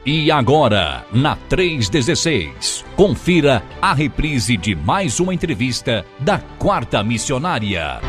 E agora, na 316, confira a reprise de mais uma entrevista da Quarta Missionária.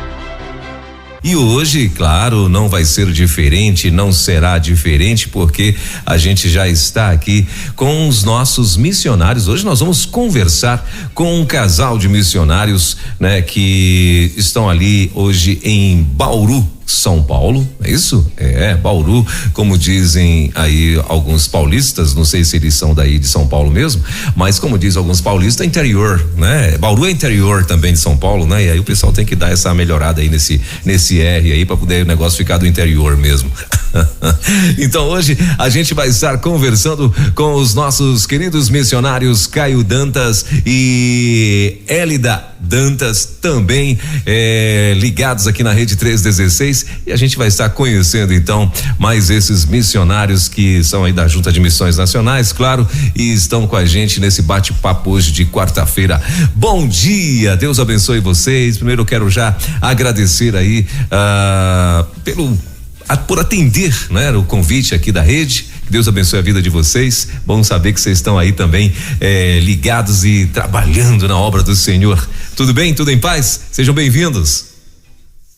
E hoje, claro, não vai ser diferente, não será diferente, porque a gente já está aqui com os nossos missionários. Hoje nós vamos conversar com um casal de missionários, né, que estão ali hoje em Bauru, São Paulo, é isso? É, Bauru, como dizem aí alguns paulistas, não sei se eles são daí de São Paulo mesmo, mas como diz alguns paulistas, interior, né? Bauru é interior também de São Paulo, né? E aí o pessoal tem que dar essa melhorada aí nesse R aí para poder o negócio ficar do interior mesmo. Então hoje a gente vai estar conversando com os nossos queridos missionários Caio Dantas e Hélida Dantas, também ligados aqui na Rede 316, e a gente vai estar conhecendo então mais esses missionários que são aí da Junta de Missões Nacionais, claro, e estão com a gente nesse bate-papo hoje de quarta-feira. Bom dia, Deus abençoe vocês. Primeiro eu quero já agradecer aí por atender, né, o convite aqui da rede. Que Deus abençoe a vida de vocês. Bom saber que vocês estão aí também ligados e trabalhando na obra do Senhor. Tudo bem? Tudo em paz? Sejam bem-vindos.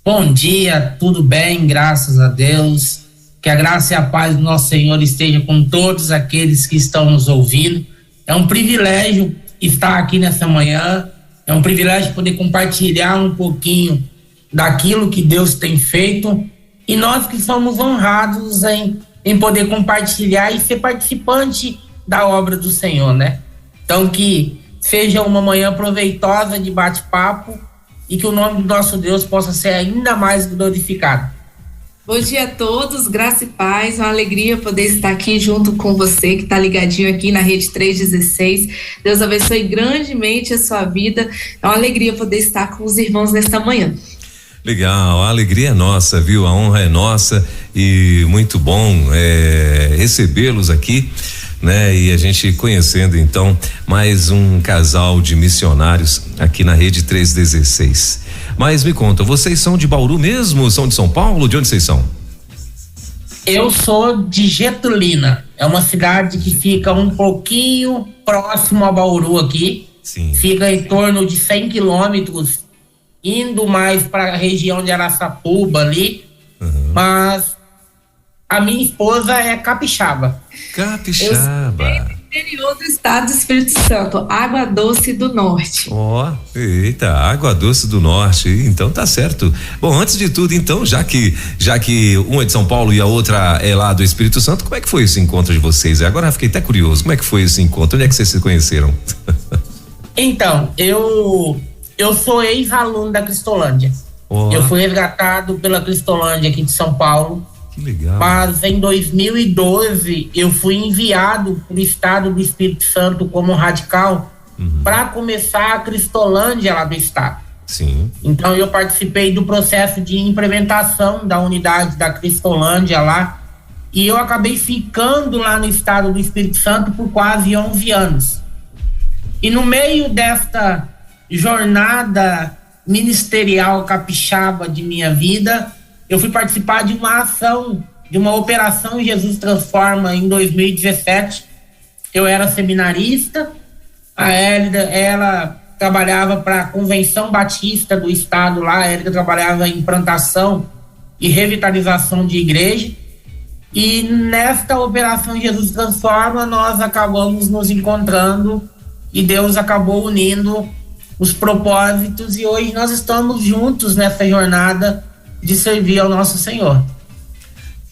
Bom dia, tudo bem, graças a Deus. Que a graça e a paz do nosso Senhor esteja com todos aqueles que estão nos ouvindo. É um privilégio estar aqui nessa manhã. É um privilégio poder compartilhar um pouquinho daquilo que Deus tem feito. E nós que somos honrados em poder compartilhar e ser participante da obra do Senhor, né? Então que seja uma manhã proveitosa de bate-papo e que o nome do nosso Deus possa ser ainda mais glorificado. Bom dia a todos, graça e paz, uma alegria poder estar aqui junto com você que está ligadinho aqui na Rede 316. Deus abençoe grandemente a sua vida, é uma alegria poder estar com os irmãos nesta manhã. Legal, a alegria é nossa, viu? A honra é nossa e muito bom recebê-los aqui, né? E a gente conhecendo então mais um casal de missionários aqui na Rede 316. Mas me conta, vocês são de Bauru mesmo? São de São Paulo? De onde vocês são? Eu sou de Getulina, é uma cidade que fica um pouquinho próximo a Bauru aqui. Sim. Fica em torno de 100 quilômetros, indo mais para a região de Araçatuba ali, mas a minha esposa é capixaba. Capixaba. Interior do estado do Espírito Santo, Água Doce do Norte. Eita, Água Doce do Norte, então tá certo. Bom, antes de tudo então, já que uma é de São Paulo e a outra é lá do Espírito Santo, como é que foi esse encontro de vocês? Agora eu fiquei até curioso, como é que foi esse encontro? Onde é que vocês se conheceram? Então, eu sou ex-aluno da Cristolândia. Eu fui resgatado pela Cristolândia aqui de São Paulo. Que legal. Mas em 2012 eu fui enviado para o estado do Espírito Santo como radical para começar a Cristolândia lá do estado. Sim. Então eu participei do processo de implementação da unidade da Cristolândia lá e eu acabei ficando lá no estado do Espírito Santo por quase 11 anos. E no meio desta jornada ministerial capixaba de minha vida, eu fui participar de uma ação, de uma operação Jesus Transforma em 2017. Eu era seminarista, a Hélida, ela trabalhava para a Convenção Batista do estado lá, a Hélida trabalhava em implantação e revitalização de igreja, e nesta operação Jesus Transforma nós acabamos nos encontrando e Deus acabou unindo os propósitos e hoje nós estamos juntos nessa jornada de servir ao nosso Senhor.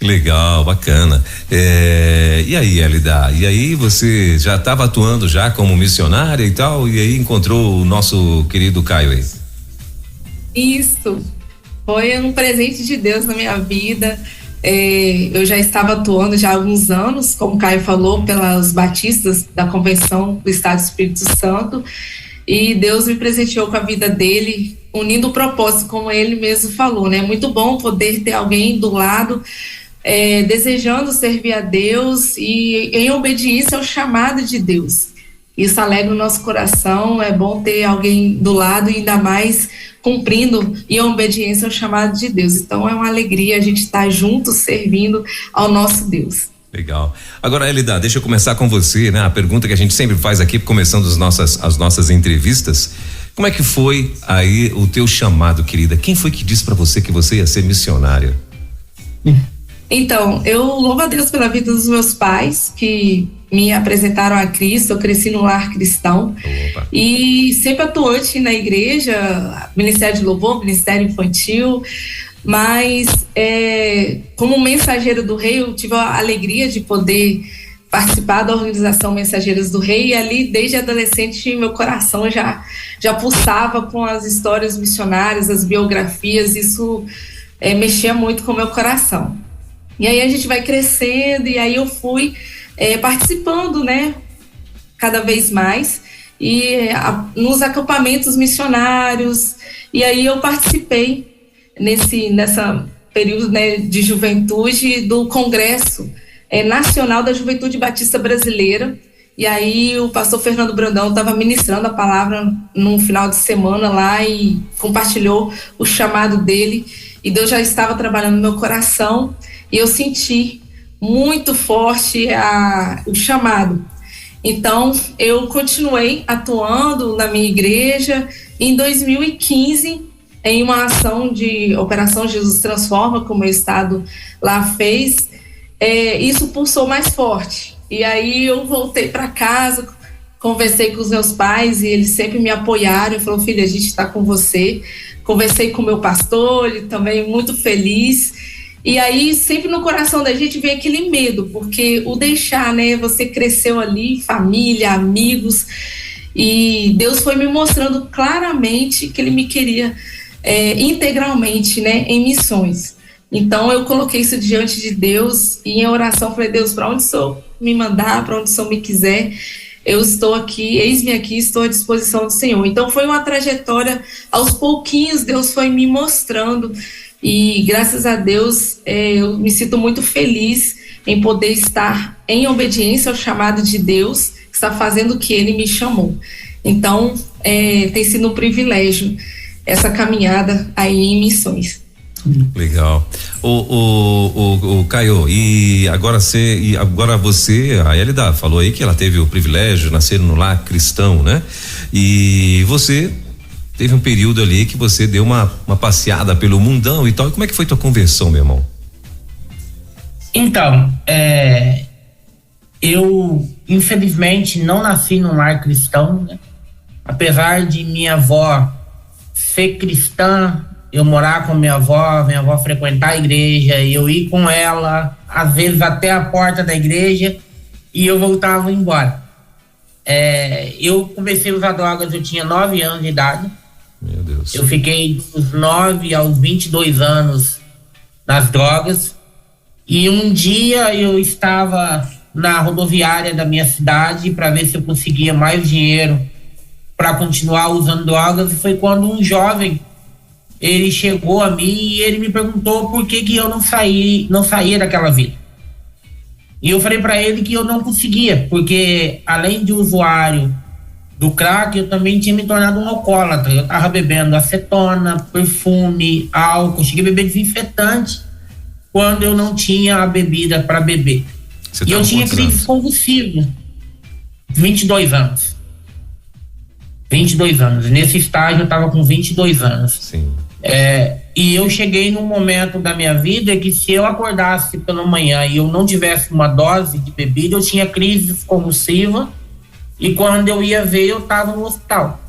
Legal, bacana. E aí, Hélida? E aí você já estava atuando já como missionária e tal, e aí encontrou o nosso querido Caio aí? Isso, foi um presente de Deus na minha vida. Eu já estava atuando já há alguns anos, como o Caio falou, pelas batistas da Convenção do Estado do Espírito Santo, e Deus me presenteou com a vida dele, unindo o propósito, como ele mesmo falou, né? É muito bom poder ter alguém do lado desejando servir a Deus e em obediência ao chamado de Deus. Isso alegra o nosso coração, é bom ter alguém do lado e ainda mais cumprindo em obediência ao chamado de Deus. Então é uma alegria a gente estar junto servindo ao nosso Deus. Legal. Agora, Elida, deixa eu começar com você, né? A pergunta que a gente sempre faz aqui, começando as nossas entrevistas. Como é que foi aí o teu chamado, querida? Quem foi que disse pra você que você ia ser missionária? Então, eu louvo a Deus pela vida dos meus pais, que me apresentaram a Cristo. Eu cresci num lar cristão. Opa. E sempre atuante na igreja, ministério de louvor, ministério infantil. Mas como mensageira do Rei, eu tive a alegria de poder participar da organização Mensageiras do Rei, e ali desde adolescente meu coração já pulsava com as histórias missionárias, as biografias. Isso mexia muito com o meu coração. E aí a gente vai crescendo, e aí eu fui participando, né, cada vez mais, e nos acampamentos missionários. E aí eu participei nessa período, né, de juventude do Congresso Nacional da Juventude Batista Brasileira. E aí o pastor Fernando Brandão estava ministrando a palavra num final de semana lá e compartilhou o chamado dele, e Deus já estava trabalhando no meu coração, e eu senti muito forte o chamado. Então eu continuei atuando na minha igreja. Em 2015, em uma ação de Operação Jesus Transforma, como o Estado lá fez, isso pulsou mais forte. E aí eu voltei para casa, conversei com os meus pais, e eles sempre me apoiaram e falaram: filha, a gente está com você. Conversei com o meu pastor, ele também muito feliz. E aí sempre no coração da gente vem aquele medo, porque o deixar, né, você cresceu ali, família, amigos, e Deus foi me mostrando claramente que ele me queria integralmente, né, em missões. Então eu coloquei isso diante de Deus, e em oração falei: Deus, para onde o Senhor me mandar, para onde o Senhor me quiser, eu estou aqui, eis-me aqui, estou à disposição do Senhor. Então foi uma trajetória, aos pouquinhos Deus foi me mostrando, e graças a Deus eu me sinto muito feliz em poder estar em obediência ao chamado de Deus, que está fazendo o que Ele me chamou. Então tem sido um privilégio essa caminhada aí em missões. Legal. O Caio, e agora você, a Elida falou aí que ela teve o privilégio de nascer no lar cristão, né? E você teve um período ali que você deu uma passeada pelo mundão e tal. E como é que foi tua conversão, meu irmão? Então, eu infelizmente não nasci num lar cristão, né? Apesar de minha avó ser cristã, eu morar com minha avó frequentar a igreja, eu ir com ela, às vezes até a porta da igreja, e eu voltava embora. Eu comecei a usar drogas, eu tinha 9 anos de idade. Meu Deus. Eu fiquei dos 9 aos 22 anos nas drogas, e um dia eu estava na rodoviária da minha cidade para ver se eu conseguia mais dinheiro para continuar usando drogas, e foi quando um jovem, ele chegou a mim e ele me perguntou por que eu não saía daquela vida. E eu falei para ele que eu não conseguia, porque além de usuário do crack, eu também tinha me tornado um alcoólatra. Eu tava bebendo acetona, perfume, álcool, cheguei a beber desinfetante quando eu não tinha a bebida para beber. E eu tinha crise convulsiva. 22 anos. 22 anos. Nesse estágio eu tava com 22 anos. Sim. E eu cheguei num momento da minha vida que, se eu acordasse pela manhã e eu não tivesse uma dose de bebida, eu tinha crise convulsiva, e quando eu ia ver, eu estava no hospital.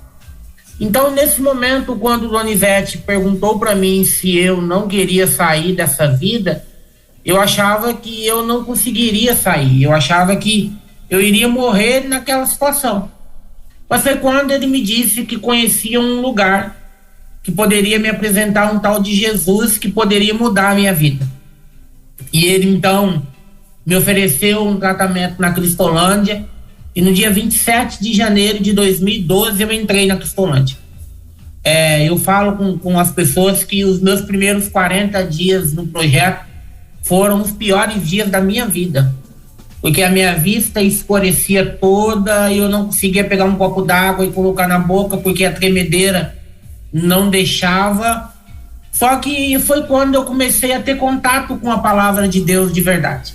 Então, nesse momento, quando Dona Ivete perguntou para mim se eu não queria sair dessa vida, eu achava que eu não conseguiria sair, eu achava que eu iria morrer naquela situação. Mas foi quando ele me disse que conhecia um lugar que poderia me apresentar um tal de Jesus que poderia mudar a minha vida. E ele então me ofereceu um tratamento na Cristolândia, e no dia 27 de janeiro de 2012 eu entrei na Cristolândia. Eu falo com as pessoas que os meus primeiros 40 dias no projeto foram os piores dias da minha vida, porque a minha vista escurecia toda, e eu não conseguia pegar um copo d'água e colocar na boca porque a tremedeira não deixava. Só que foi quando eu comecei a ter contato com a palavra de Deus de verdade.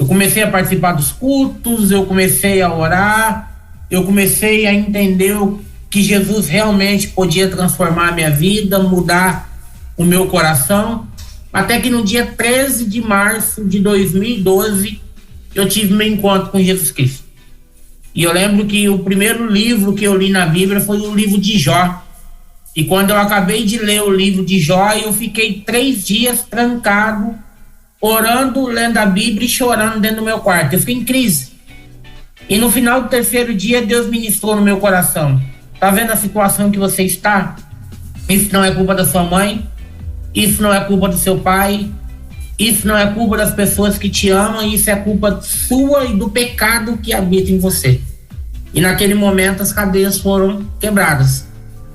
Eu comecei a participar dos cultos, eu comecei a orar, eu comecei a entender que Jesus realmente podia transformar a minha vida, mudar o meu coração, até que no dia 13 de março de 2012 eu tive meu encontro com Jesus Cristo. E eu lembro que o primeiro livro que eu li na Bíblia foi o livro de Jó. E quando eu acabei de ler o livro de Jó, eu fiquei 3 dias trancado, orando, lendo a Bíblia e chorando dentro do meu quarto. Eu fiquei em crise. E no final do 3º dia, Deus ministrou no meu coração. Tá vendo a situação que você está? Isso não é culpa da sua mãe, isso não é culpa do seu pai, isso não é culpa das pessoas que te amam, isso é culpa sua e do pecado que habita em você. E naquele momento as cadeias foram quebradas.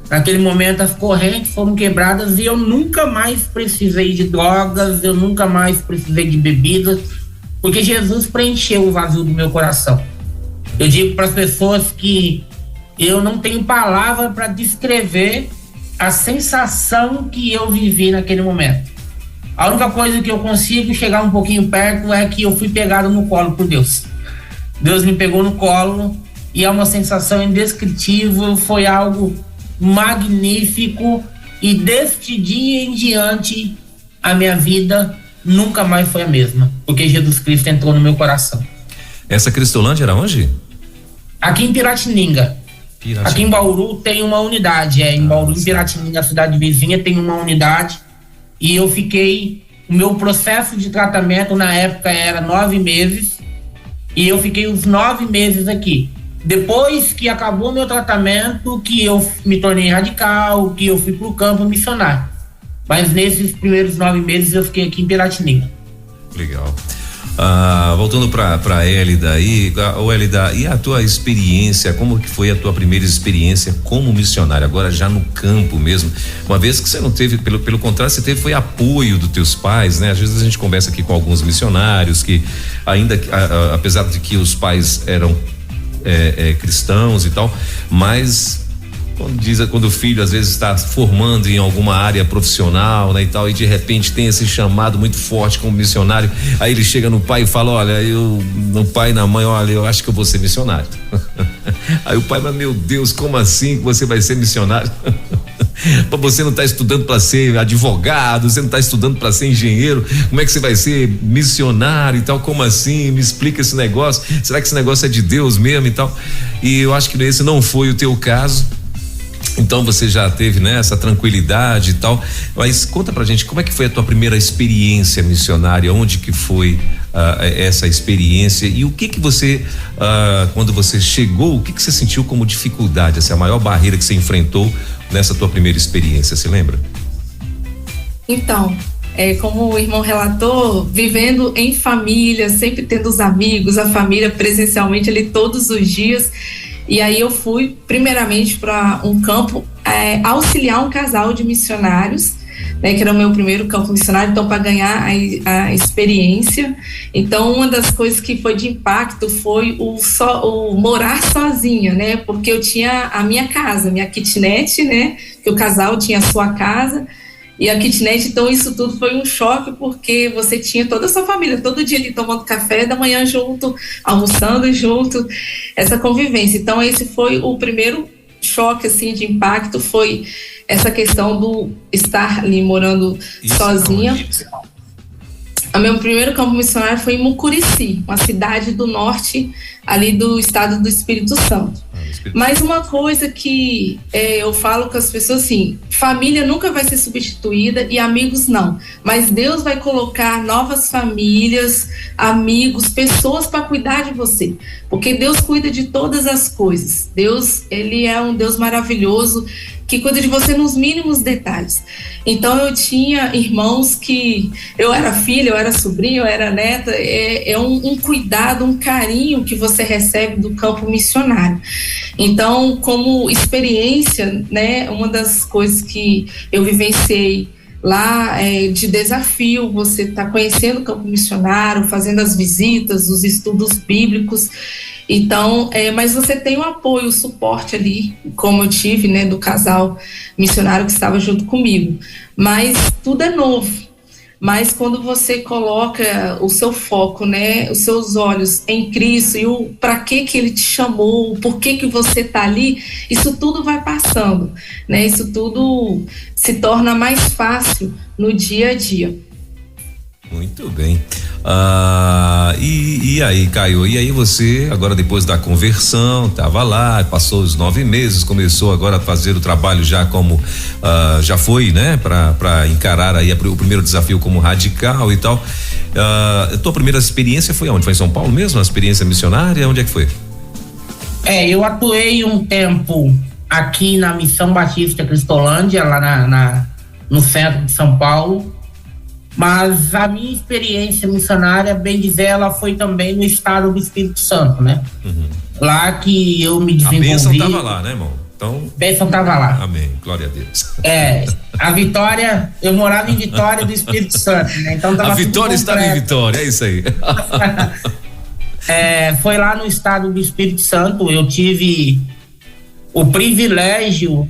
Naquele momento as correntes foram quebradas e eu nunca mais precisei de drogas, eu nunca mais precisei de bebidas, porque Jesus preencheu o vazio do meu coração. Eu digo para as pessoas que eu não tenho palavra para descrever a sensação que eu vivi naquele momento. A única coisa que eu consigo chegar um pouquinho perto é que eu fui pegado no colo por Deus. Deus me pegou no colo e é uma sensação indescritível, foi algo magnífico, e deste dia em diante a minha vida nunca mais foi a mesma, porque Jesus Cristo entrou no meu coração. Essa Cristolândia era onde? Aqui em Piratininga. Aqui em Bauru tem uma unidade, em Bauru, em Piratininga, a cidade vizinha, tem uma unidade, e eu fiquei, o meu processo de tratamento na época era 9 meses, e eu fiquei os 9 meses aqui. Depois que acabou meu tratamento, que eu me tornei radical, que eu fui pro campo missionário. Mas nesses primeiros 9 meses eu fiquei aqui em Piratininga. Legal. Voltando para Hélida aí, Hélida, e a tua experiência, como que foi a tua primeira experiência como missionária, agora já no campo mesmo, uma vez que você não teve, pelo contrário, você teve foi apoio dos teus pais, né? Às vezes a gente conversa aqui com alguns missionários que ainda, apesar de que os pais eram cristãos e tal, mas quando o filho às vezes está formando em alguma área profissional, né, e tal, e de repente tem esse chamado muito forte como missionário, aí ele chega no pai e fala, olha, no pai e na mãe, olha, eu acho que eu vou ser missionário. Aí o pai, mas meu Deus, como assim que você vai ser missionário? Você não está estudando para ser advogado, você não está estudando para ser engenheiro, como é que você vai ser missionário e tal? Como assim? Me explica esse negócio. Será que esse negócio é de Deus mesmo e tal? E eu acho que esse não foi o teu caso. Então você já teve, né, essa tranquilidade e tal, mas conta pra gente como é que foi a tua primeira experiência missionária, onde que foi essa experiência e o que você, quando você chegou, o que você sentiu como dificuldade, essa é a maior barreira que você enfrentou nessa tua primeira experiência, você lembra? Então, como o irmão relatou, vivendo em família, sempre tendo os amigos, a família presencialmente ali todos os dias. E aí eu fui primeiramente para um campo auxiliar um casal de missionários, né, que era o meu primeiro campo missionário, então para ganhar a experiência. Então uma das coisas que foi de impacto foi o morar sozinha, né, porque eu tinha a minha casa, minha kitnet, né, que o casal tinha a sua casa e a kitnet, então isso tudo foi um choque, porque você tinha toda a sua família, todo dia ali tomando café da manhã junto, almoçando junto, essa convivência. Então esse foi o primeiro choque, assim, de impacto, foi essa questão do estar ali morando sozinha. O meu primeiro campo missionário foi em Mucurici, uma cidade do norte ali do estado do Espírito Santo. Mas uma coisa que eu falo com as pessoas assim, família nunca vai ser substituída e amigos não, mas Deus vai colocar novas famílias, amigos, pessoas para cuidar de você, porque Deus cuida de todas as coisas. Deus, ele é um Deus maravilhoso que cuida de você nos mínimos detalhes. Então eu tinha irmãos que eu era filha, eu era sobrinha, eu era neta, um cuidado, um carinho que você recebe do campo missionário. Então, como experiência, né, uma das coisas que eu vivenciei lá de desafio, você está conhecendo o campo missionário, fazendo as visitas, os estudos bíblicos. Então, mas você tem o apoio, o suporte ali, como eu tive, né, do casal missionário que estava junto comigo. Mas tudo é novo. mas quando você coloca o seu foco, né, os seus olhos em Cristo e o para que Ele te chamou, o porquê que você está ali, isso tudo vai passando, né? Isso tudo se torna mais fácil no dia a dia. Muito bem. E aí, Caio, e aí você, agora depois da conversão, tava lá, passou os 9 meses, começou agora a fazer o trabalho já como, já foi, né, pra encarar aí o primeiro desafio como radical e tal. A tua primeira experiência foi onde? Foi em São Paulo mesmo? A experiência missionária? Onde é que foi? Eu atuei um tempo aqui na Missão Batista Cristolândia, lá no centro de São Paulo. Mas a minha experiência missionária, bem dizer, ela foi também no estado do Espírito Santo, né? Uhum. Lá que eu me desenvolvi. A bênção estava lá, né, irmão? Então. A bênção estava lá. Amém, glória a Deus. A Vitória, eu morava em Vitória do Espírito Santo, né? Então tava a Vitória estava em Vitória, é isso aí. Foi lá no estado do Espírito Santo, eu tive o privilégio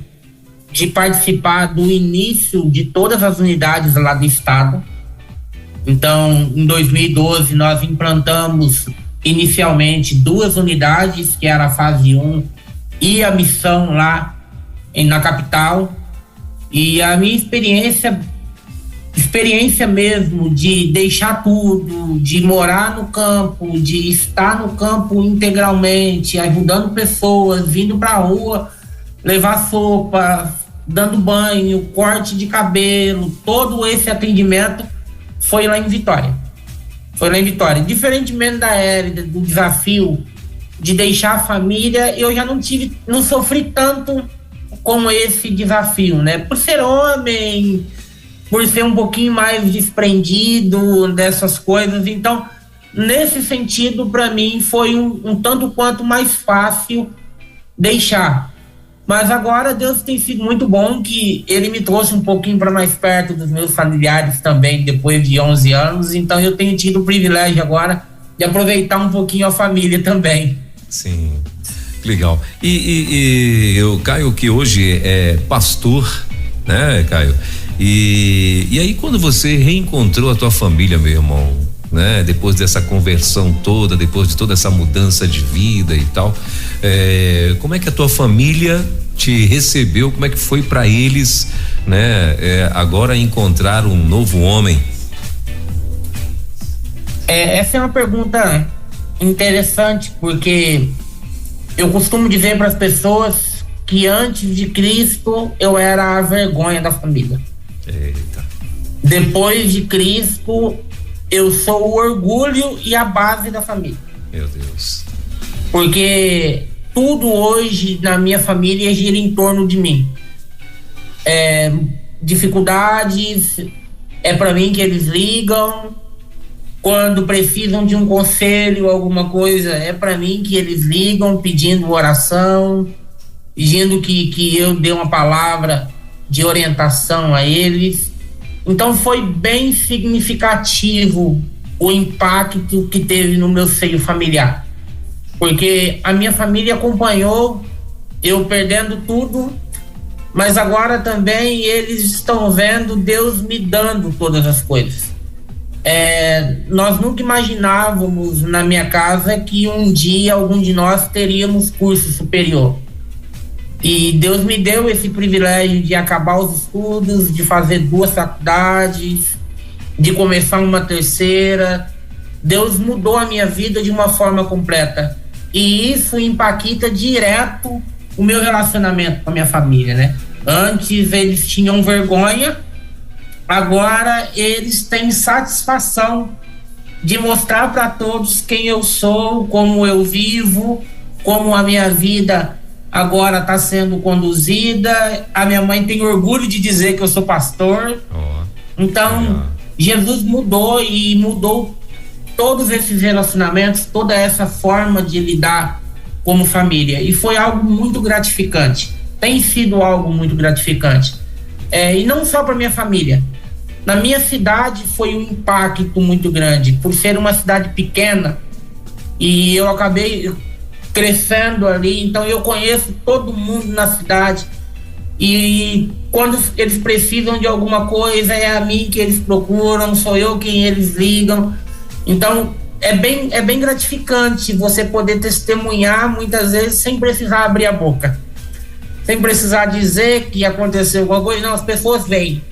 de participar do início de todas as unidades lá do estado. Então, em 2012, nós implantamos inicialmente 2 unidades, que era a fase 1 e a missão lá na capital. E a minha experiência mesmo de deixar tudo, de morar no campo, de estar no campo integralmente, ajudando pessoas, vindo para a rua, levar sopa, dando banho, corte de cabelo, todo esse atendimento foi lá em Vitória. Diferentemente da Érida, do desafio de deixar a família, eu já não sofri tanto com esse desafio, né? Por ser homem, por ser um pouquinho mais desprendido dessas coisas. Então, nesse sentido, para mim, foi um tanto quanto mais fácil deixar. Mas agora Deus tem sido muito bom, que Ele me trouxe um pouquinho para mais perto dos meus familiares também, depois de 11 anos. Então eu tenho tido o privilégio agora de aproveitar um pouquinho a família também. Sim, legal. E eu, Caio, que hoje é pastor, né, Caio? E aí quando você reencontrou a tua família, meu irmão, né? Depois dessa conversão toda, depois de toda essa mudança de vida e tal, como é que a tua família te recebeu? Como é que foi para eles, né? Agora encontrar um novo homem? Essa é uma pergunta interessante, porque eu costumo dizer para as pessoas que antes de Cristo eu era a vergonha da família. Eita. Depois de Cristo eu sou o orgulho e a base da família. Meu Deus. Porque tudo hoje na minha família gira em torno de mim. Dificuldades, é para mim que eles ligam. Quando precisam de um conselho, alguma coisa, é para mim que eles ligam pedindo oração, pedindo que eu dê uma palavra de orientação a eles. Então foi bem significativo o impacto que teve no meu seio familiar, porque a minha família acompanhou eu perdendo tudo, mas agora também eles estão vendo Deus me dando todas as coisas. Nós nunca imaginávamos na minha casa que um dia algum de nós teríamos curso superior. E Deus me deu esse privilégio de acabar os estudos, de fazer 2 faculdades, de começar uma 3ª. Deus mudou a minha vida de uma forma completa. E isso impacta direto o meu relacionamento com a minha família, né? Antes eles tinham vergonha, agora eles têm satisfação de mostrar para todos quem eu sou, como eu vivo, como a minha vida agora está sendo conduzida. A minha mãe tem orgulho de dizer que eu sou pastor. Então, Jesus mudou e mudou todos esses relacionamentos, toda essa forma de lidar como família. E foi algo muito gratificante. Tem sido algo muito gratificante. E não só para minha família. Na minha cidade foi um impacto muito grande, por ser uma cidade pequena, e eu acabei crescendo ali, então eu conheço todo mundo na cidade. e quando eles precisam de alguma coisa é a mim que eles procuram, sou eu quem eles ligam. Então é bem gratificante você poder testemunhar muitas vezes sem precisar abrir a boca, sem precisar dizer que aconteceu alguma coisa. Não, as pessoas veem,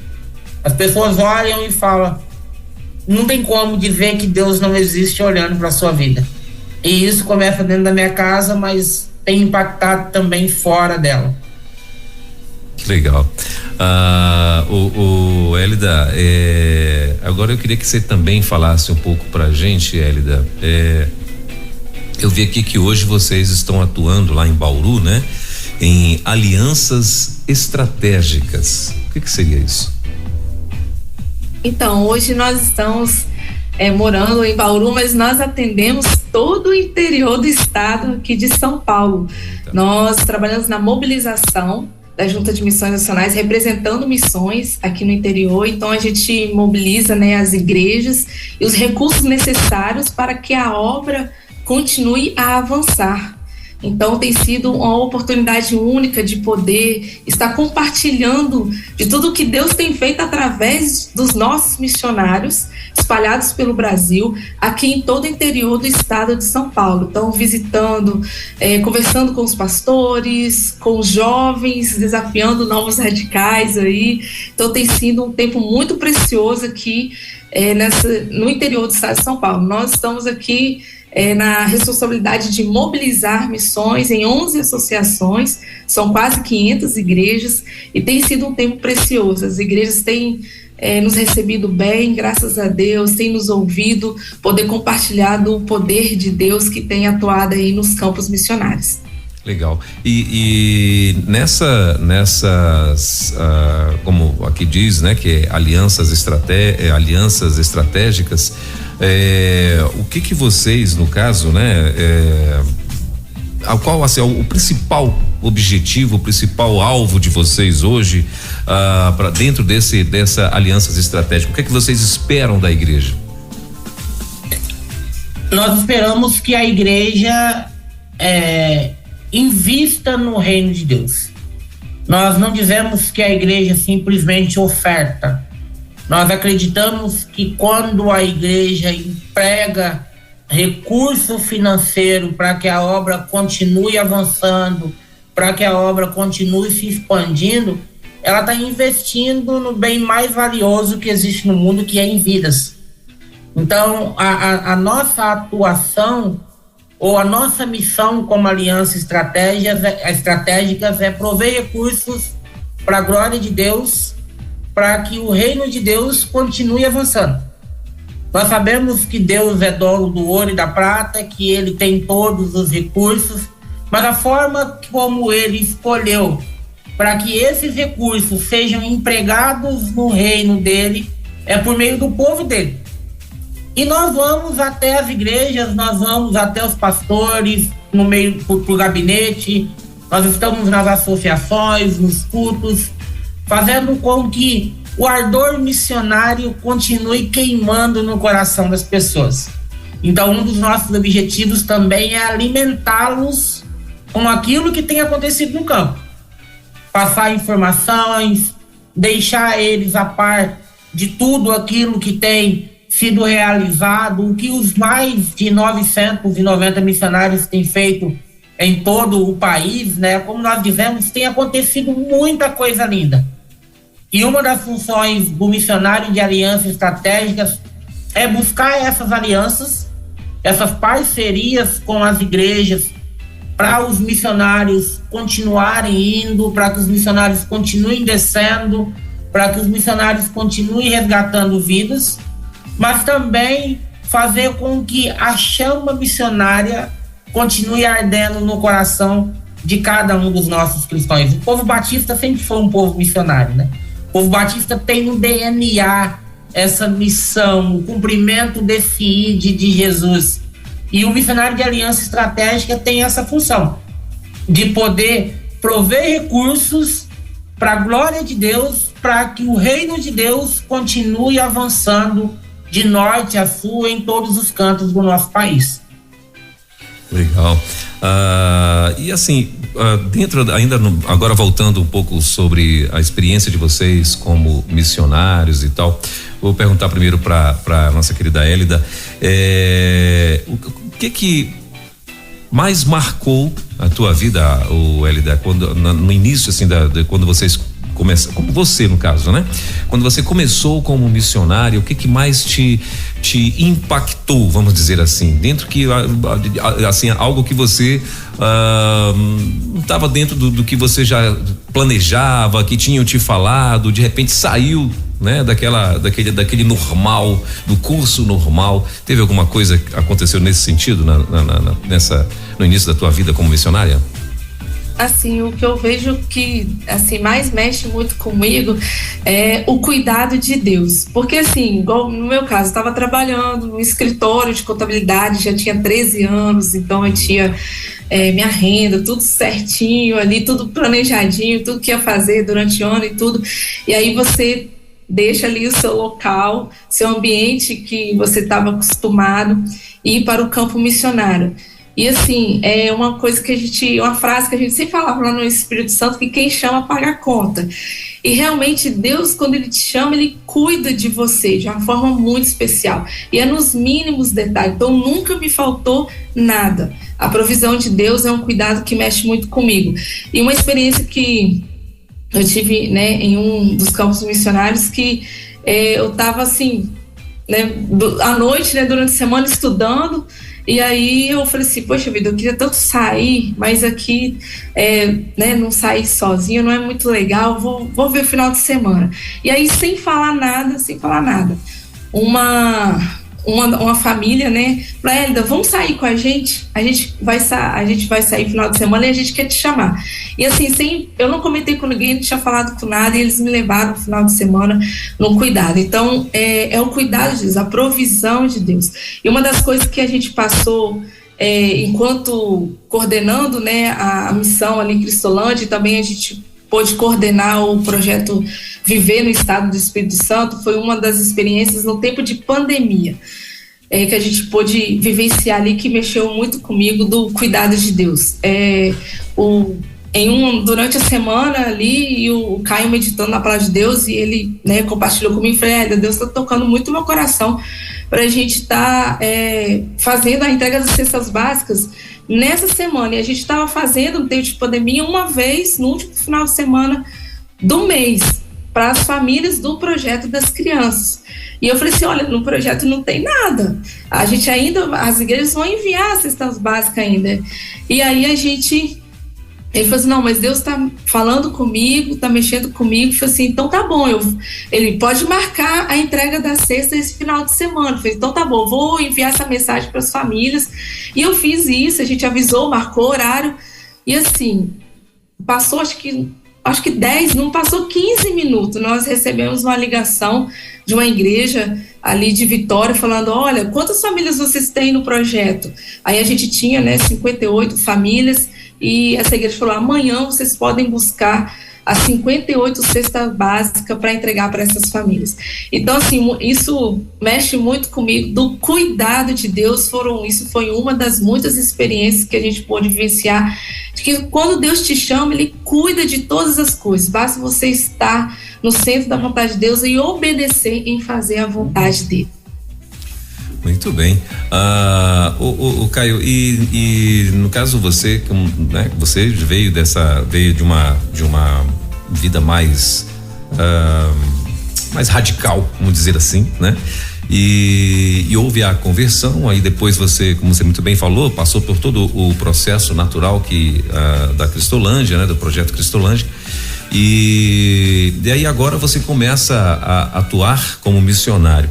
as pessoas olham e falam, não tem como dizer que Deus não existe olhando para a sua vida. E isso começa dentro da minha casa, mas tem impactado também fora dela. Que legal. Hélida, agora eu queria que você também falasse um pouco pra gente, Hélida. Eu vi aqui que hoje vocês estão atuando lá em Bauru, né? Em alianças estratégicas. O que seria isso? Então, hoje nós estamos morando em Bauru, mas nós atendemos todo o interior do estado aqui de São Paulo. Tá. Nós trabalhamos na mobilização da Junta de Missões Nacionais, representando missões aqui no interior. Então a gente mobiliza, né, as igrejas e os recursos necessários para que a obra continue a avançar. Então tem sido uma oportunidade única de poder estar compartilhando de tudo que Deus tem feito através dos nossos missionários espalhados pelo Brasil, aqui em todo o interior do estado de São Paulo. Então visitando, conversando com os pastores, com os jovens, desafiando novos radicais aí. Então tem sido um tempo muito precioso aqui no interior do estado de São Paulo. Nós estamos aqui na responsabilidade de mobilizar missões em 11 associações, são quase 500 igrejas, e tem sido um tempo precioso. As igrejas têm nos recebido bem, graças a Deus, têm nos ouvido, poder compartilhar do poder de Deus que tem atuado aí nos campos missionários. Legal. E nessas, como aqui diz, né, que é alianças estratégicas, o que vocês, no caso, né, qual assim, o principal objetivo, o principal alvo de vocês hoje, para dentro dessa alianças estratégicas? O que vocês esperam da igreja? Nós esperamos que a igreja invista no reino de Deus. Nós não dizemos que a igreja simplesmente oferta. Nós acreditamos que quando a igreja emprega recurso financeiro para que a obra continue avançando, para que a obra continue se expandindo, ela está investindo no bem mais valioso que existe no mundo, que é em vidas. Então, a nossa atuação ou a nossa missão como aliança estratégicas é prover recursos para a glória de Deus, para que o reino de Deus continue avançando. Nós sabemos que Deus é dono do ouro e da prata, que Ele tem todos os recursos, mas a forma como Ele escolheu para que esses recursos sejam empregados no reino dele é por meio do povo dele. E nós vamos até as igrejas, nós vamos até os pastores, no meio pro gabinete, nós estamos nas associações, nos cultos, fazendo com que o ardor missionário continue queimando no coração das pessoas. Então, um dos nossos objetivos também é alimentá-los com aquilo que tem acontecido no campo. Passar informações, deixar eles a par de tudo aquilo que tem sido realizado, o que os mais de 990 missionários têm feito em todo o país, né? Como nós dizemos, tem acontecido muita coisa linda. E uma das funções do missionário de alianças estratégicas é buscar essas alianças, essas parcerias com as igrejas, para os missionários continuarem indo, para que os missionários continuem descendo, para que os missionários continuem resgatando vidas, mas também fazer com que a chama missionária continue ardendo no coração de cada um dos nossos cristãos. O povo batista sempre foi um povo missionário, né? O povo batista tem no DNA essa missão, o cumprimento desse ID de Jesus. E o missionário de aliança estratégica tem essa função de poder prover recursos para a glória de Deus, para que o reino de Deus continue avançando de norte a sul em todos os cantos do nosso país. Legal. E assim, agora voltando um pouco sobre a experiência de vocês como missionários e tal, vou perguntar primeiro para nossa querida Hélida, o que mais marcou a tua vida, Hélida, no início assim quando vocês começam, como você no caso, né? Quando você começou como missionário, o que mais te impactou, vamos dizer assim, dentro que assim, algo que você não estava dentro do que você já planejava, que tinham te falado, de repente saiu, né, daquele normal, do curso normal. Teve alguma coisa que aconteceu nesse sentido no início da tua vida como missionária? Assim, o que eu vejo que assim mais mexe muito comigo é o cuidado de Deus, porque assim, igual no meu caso, eu estava trabalhando no escritório de contabilidade, já tinha 13 anos, então eu tinha minha renda, tudo certinho ali, tudo planejadinho, tudo que ia fazer durante o ano e tudo, e aí você deixa ali o seu local, seu ambiente que você estava acostumado e ir para o campo missionário. E assim, é uma frase que a gente sempre falava lá no Espírito Santo, que quem chama paga a conta. E realmente Deus, quando Ele te chama, Ele cuida de você de uma forma muito especial. E é nos mínimos detalhes, então nunca me faltou nada. A provisão de Deus é um cuidado que mexe muito comigo. E uma experiência que eu tive, né, em um dos campos missionários, que eu estava assim, né, à noite, né, durante a semana estudando. E aí eu falei assim, poxa vida, eu queria tanto sair, mas aqui, né, não sair sozinho não é muito legal, vou ver o final de semana. E aí, sem falar nada, uma família, né, falou, Hélida, vamos sair com a gente vai sair final de semana e a gente quer te chamar. E assim, eu não comentei com ninguém, não tinha falado com nada, e eles me levaram no final de semana no cuidado. Então, é o cuidado de Deus, a provisão de Deus. E uma das coisas que a gente passou enquanto coordenando, né, a missão ali em Cristolândia, também a gente pôde coordenar o projeto Viver no Estado do Espírito Santo, foi uma das experiências no tempo de pandemia, que a gente pôde vivenciar ali, que mexeu muito comigo, do cuidado de Deus. Durante a semana ali, e o Caio meditando na palavra de Deus, e ele, né, compartilhou comigo, e falei, Deus está tocando muito no meu coração para a gente estar fazendo a entrega das cestas básicas nessa semana. E a gente estava fazendo no tempo de pandemia uma vez no último final de semana do mês, para as famílias do projeto das crianças. E eu falei assim, olha, no projeto não tem nada, as igrejas vão enviar as cestas básicas ainda. E aí ele falou assim, não, mas Deus está falando comigo, está mexendo comigo. Eu falei assim, então tá bom, ele pode marcar a entrega da cesta esse final de semana. Eu falei, então tá bom, vou enviar essa mensagem para as famílias. E eu fiz isso, a gente avisou, marcou o horário, e assim, passou acho que 10, não passou 15 minutos, nós recebemos uma ligação de uma igreja ali de Vitória, falando, olha, quantas famílias vocês têm no projeto? Aí a gente tinha, né, 58 famílias, e essa igreja falou, amanhã vocês podem buscar as 58 cestas básicas para entregar para essas famílias. Então, assim, isso mexe muito comigo, do cuidado de Deus. Isso foi uma das muitas experiências que a gente pôde vivenciar, de que quando Deus te chama, Ele cuida de todas as coisas, basta você estar no centro da vontade de Deus e obedecer em fazer a vontade dele. Muito bem. O Caio, e no caso você, né, você veio de uma vida mais radical, vamos dizer assim, né? E houve a conversão, aí depois você, como você muito bem falou, passou por todo o processo natural da Cristolândia, né? Do projeto Cristolândia. E aí agora você começa a atuar como missionário.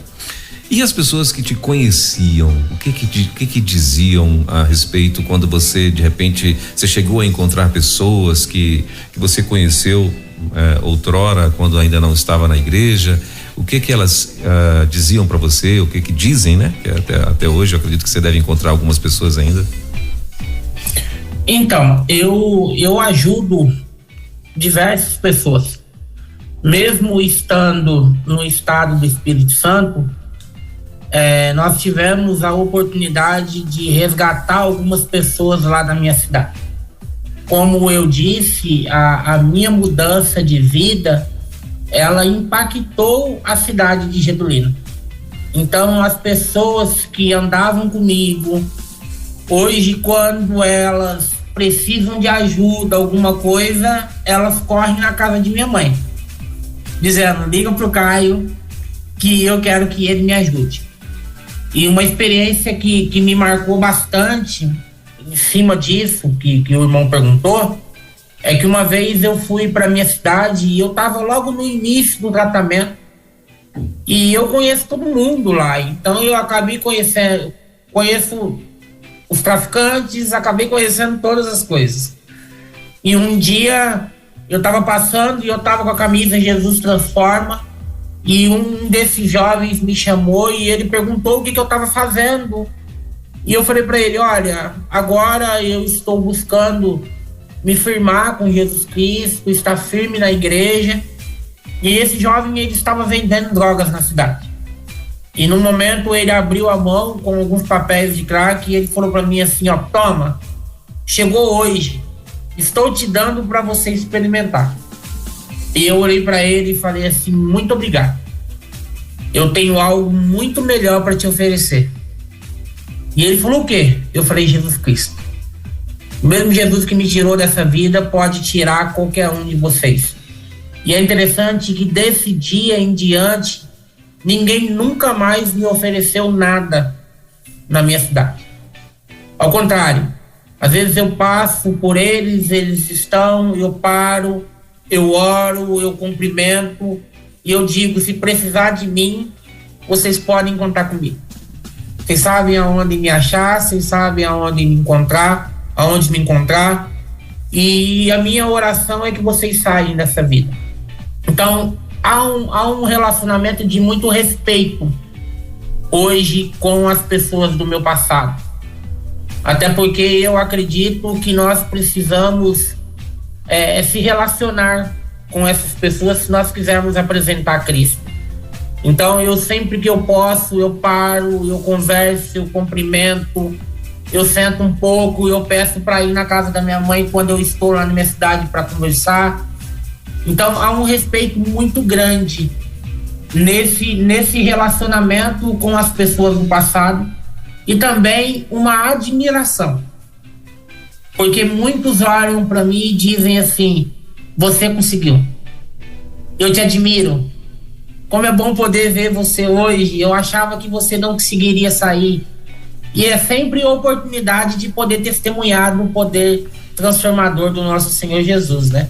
E as pessoas que te conheciam, o que diziam a respeito quando você, de repente, você chegou a encontrar pessoas que você conheceu outrora, quando ainda não estava na igreja? O que elas diziam para você? O que dizem, né? Que até hoje eu acredito que você deve encontrar algumas pessoas ainda. Então, eu ajudo diversas pessoas, mesmo estando no estado do Espírito Santo. nós tivemos a oportunidade de resgatar algumas pessoas lá da minha cidade. Como eu disse, a minha mudança de vida, ela impactou a cidade de Getulino. Então, as pessoas que andavam comigo, hoje, quando elas precisam de ajuda, alguma coisa, elas correm na casa de minha mãe, dizendo: liga pro Caio que eu quero que ele me ajude. E uma experiência que me marcou bastante, em cima disso, que o irmão perguntou, é que uma vez eu fui para minha cidade e eu estava logo no início do tratamento, e eu conheço todo mundo lá, então eu acabei conheço os traficantes, acabei conhecendo todas as coisas. E um dia eu estava passando e eu estava com a camisa Jesus Transforma, e um desses jovens me chamou e ele perguntou o que eu estava fazendo. E eu falei para ele: olha, agora eu estou buscando me firmar com Jesus Cristo, estar firme na igreja. E esse jovem, ele estava vendendo drogas na cidade. E no momento ele abriu a mão com alguns papéis de crack e ele falou para mim assim: ó, toma, chegou hoje, estou te dando para você experimentar. E eu olhei para ele e falei assim: muito obrigado, eu tenho algo muito melhor para te oferecer. E ele falou: o quê? Eu falei: Jesus Cristo. O mesmo Jesus que me tirou dessa vida pode tirar qualquer um de vocês. E é interessante que desse dia em diante, ninguém nunca mais me ofereceu nada na minha cidade. Ao contrário, às vezes eu passo por eles, eles estão, eu paro, eu oro, eu cumprimento e eu digo: se precisar de mim, vocês podem contar comigo. Vocês sabem aonde me achar, vocês sabem aonde me encontrar, e a minha oração é que vocês saiam dessa vida. Então, há um relacionamento de muito respeito hoje com as pessoas do meu passado. Até porque eu acredito que nós precisamos se relacionar com essas pessoas se nós quisermos apresentar Cristo. Então, eu sempre que eu posso, eu paro, eu converso, eu cumprimento, eu sento um pouco, eu peço para ir na casa da minha mãe quando eu estou lá na minha cidade para conversar. Então, há um respeito muito grande nesse relacionamento com as pessoas do passado e também uma admiração. Porque muitos olham para mim e dizem assim: você conseguiu. Eu te admiro. Como é bom poder ver você hoje. Eu achava que você não conseguiria sair. E é sempre a oportunidade de poder testemunhar no poder transformador do nosso Senhor Jesus, né?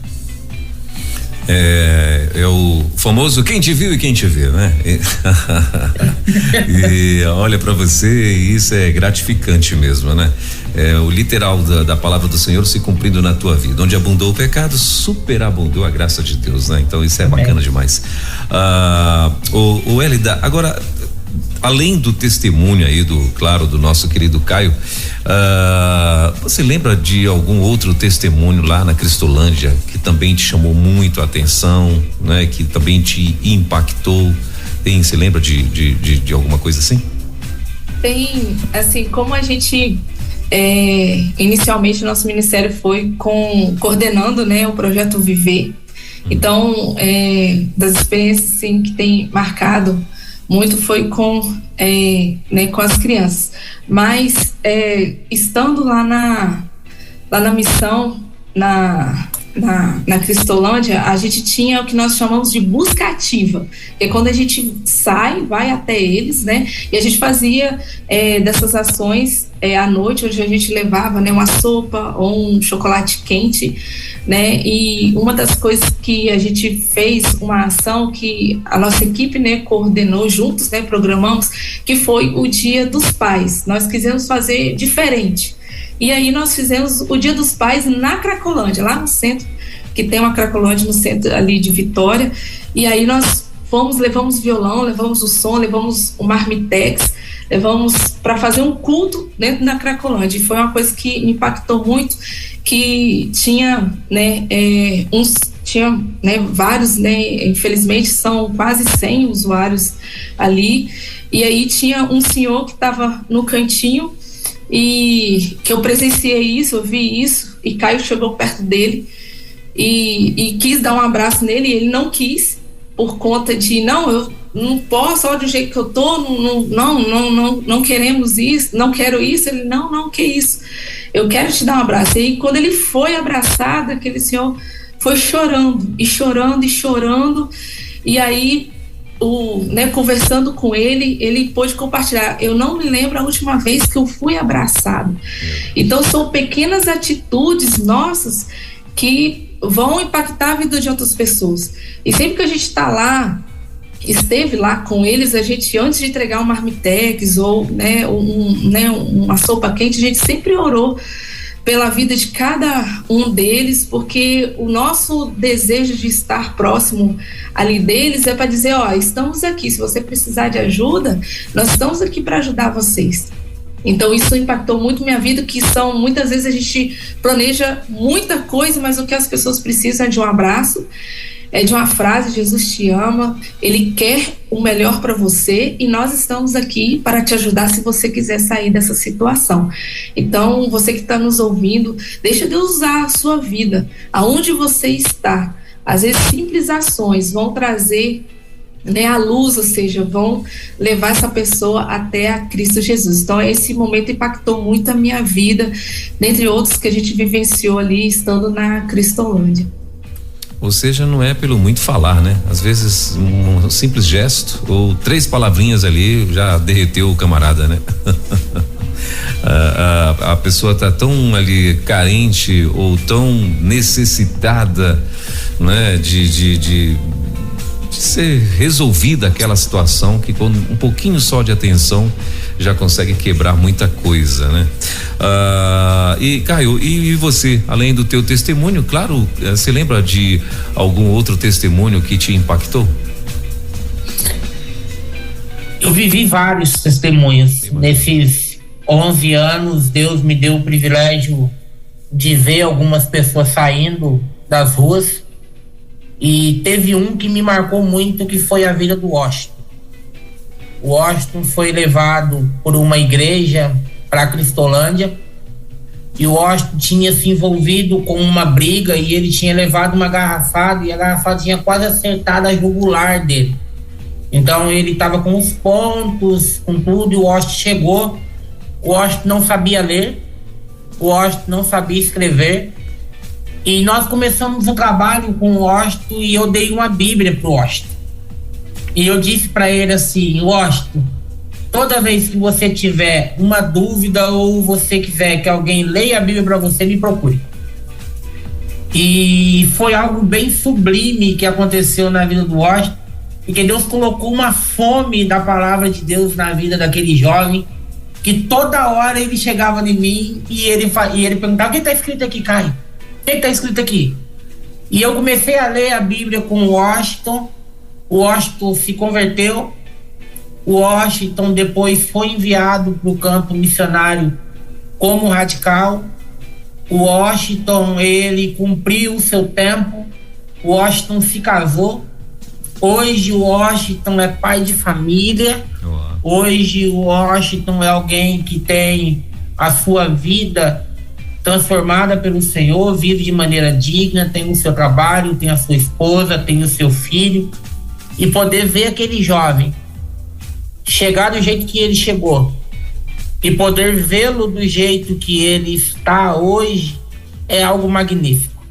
É o famoso quem te viu e quem te vê, né? E olha pra você, e isso é gratificante mesmo, né? É o literal da palavra do Senhor se cumprindo na tua vida. Onde abundou o pecado, superabundou a graça de Deus, né? Então isso é bacana demais. O Hélida, agora, além do testemunho aí do nosso querido Caio, você lembra de algum outro testemunho lá na Cristolândia que também te chamou muito a atenção, né? Que também te impactou? Você lembra de alguma coisa assim? Tem, assim, como a gente inicialmente nosso ministério foi coordenando, né, o projeto Viver. Então, das experiências assim, que tem marcado muito foi com as crianças, mas estando lá na missão, na Cristolândia, a gente tinha o que nós chamamos de busca ativa, que é quando a gente vai até eles, né, e a gente fazia dessas ações à noite, onde a gente levava, né, uma sopa ou um chocolate quente, né, e uma das coisas que a gente fez, uma ação que a nossa equipe, né, coordenou juntos, né, programamos, que foi o Dia dos Pais. Nós quisemos fazer diferente. E aí nós fizemos o Dia dos Pais na Cracolândia, lá no centro, que tem uma Cracolândia no centro ali de Vitória. E aí nós levamos violão, levamos o som, levamos o marmitex, levamos para fazer um culto dentro da Cracolândia. E foi uma coisa que me impactou muito, que tinha, né, tinha, né, vários, né, infelizmente são quase 100 usuários ali, e aí tinha um senhor que estava no cantinho e que eu presenciei isso, eu vi isso, e Caio chegou perto dele e quis dar um abraço nele, e ele não quis, por conta de, não, eu não posso, olha do jeito que eu tô, não queremos isso, não quero isso. Ele, não, que isso, eu quero te dar um abraço. E aí, quando ele foi abraçado, aquele senhor foi chorando, e aí, conversando com ele, ele pôde compartilhar, eu não me lembro a última vez que eu fui abraçado. Então, são pequenas atitudes nossas que vão impactar a vida de outras pessoas. E sempre que a gente está lá, esteve lá com eles, a gente, antes de entregar um marmitex ou uma sopa quente, a gente sempre orou pela vida de cada um deles, porque o nosso desejo de estar próximo ali deles é para dizer, estamos aqui, se você precisar de ajuda, nós estamos aqui para ajudar vocês. Então isso impactou muito minha vida, que são, muitas vezes a gente planeja muita coisa, mas o que as pessoas precisam é de um abraço, é de uma frase, Jesus te ama, Ele quer o melhor para você e nós estamos aqui para te ajudar se você quiser sair dessa situação. Então, você que está nos ouvindo, deixa Deus usar a sua vida, aonde você está. Às vezes, simples ações vão trazer a luz, ou seja, vão levar essa pessoa até a Cristo Jesus. Então, esse momento impactou muito a minha vida, dentre outros que a gente vivenciou ali, estando na Cristolândia. Ou seja, não é pelo muito falar, né? Às vezes um simples gesto ou 3 palavrinhas ali já derreteu o camarada, né? A pessoa tá tão ali carente ou tão necessitada, né? De ser resolvida aquela situação, que com um pouquinho só de atenção já consegue quebrar muita coisa, né? E Caio, e você, além do teu testemunho, claro, você lembra de algum outro testemunho que te impactou? Eu vivi vários testemunhos. Nesses 11 anos, Deus me deu o privilégio de ver algumas pessoas saindo das ruas, e teve um que me marcou muito, que foi a vida do Washington. O Washington foi levado por uma igreja para a Cristolândia, e o Washington tinha se envolvido com uma briga e ele tinha levado uma garrafada, e a garrafada tinha quase acertado a jugular dele. Então ele estava com os pontos, com tudo, e o Washington chegou. O Washington não sabia ler, o Washington não sabia escrever, e nós começamos um trabalho com o Washington, e eu dei uma Bíblia pro Washington. E eu disse para ele assim: Washington, toda vez que você tiver uma dúvida ou você quiser que alguém leia a Bíblia para você, me procure. E foi algo bem sublime que aconteceu na vida do Washington, porque Deus colocou uma fome da palavra de Deus na vida daquele jovem, que toda hora ele chegava em mim e ele perguntava: o que está escrito aqui, Caio? O que está escrito aqui? E eu comecei a ler a Bíblia com o Washington. O Washington se converteu. O Washington depois foi enviado para o campo missionário como radical. O Washington, ele cumpriu o seu tempo. O Washington se casou. Hoje o Washington é pai de família. Hoje o Washington é alguém que tem a sua vida transformada pelo Senhor, vive de maneira digna, tem o seu trabalho, tem a sua esposa, tem o seu filho. E poder ver aquele jovem chegar do jeito que ele chegou e poder vê-lo do jeito que ele está hoje é algo magnífico.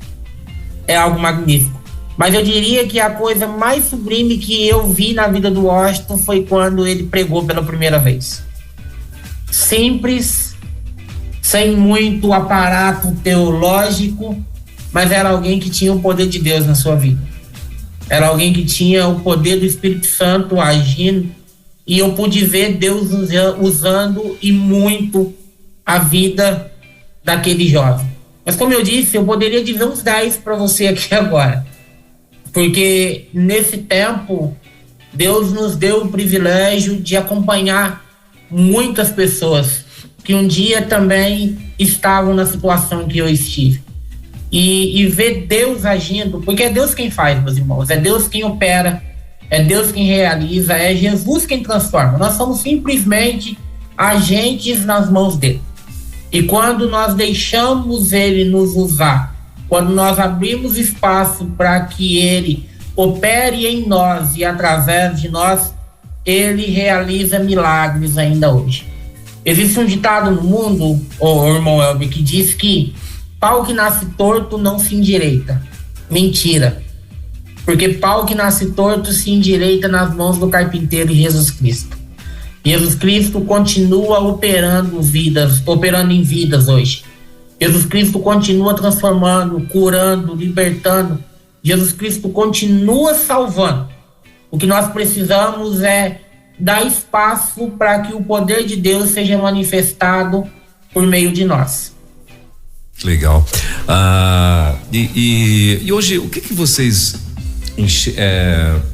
É algo magnífico. Mas eu diria que a coisa mais sublime que eu vi na vida do Washington foi quando ele pregou pela primeira vez. Simples, sem muito aparato teológico, mas era alguém que tinha o poder de Deus na sua vida. Era alguém que tinha o poder do Espírito Santo agindo, e eu pude ver Deus usando e muito a vida daquele jovem. Mas como eu disse, eu poderia dizer uns 10 para você aqui agora, porque nesse tempo Deus nos deu o privilégio de acompanhar muitas pessoas que um dia também estavam na situação que eu estive. e ver Deus agindo, porque é Deus quem faz, meus irmãos, é Deus quem opera, é Deus quem realiza, é Jesus quem transforma. Nós somos simplesmente agentes nas mãos dele. E quando nós deixamos ele nos usar, quando nós abrimos espaço para que ele opere em nós e através de nós, ele realiza milagres ainda hoje. Existe um ditado no mundo, o irmão Elber, que diz que pau que nasce torto não se endireita. Mentira. Porque pau que nasce torto se endireita nas mãos do carpinteiro Jesus Cristo. Jesus Cristo continua operando em vidas hoje. Jesus Cristo continua transformando, curando, libertando. Jesus Cristo continua salvando. O que nós precisamos é dar espaço para que o poder de Deus seja manifestado por meio de nós. Legal. E hoje, o que vocês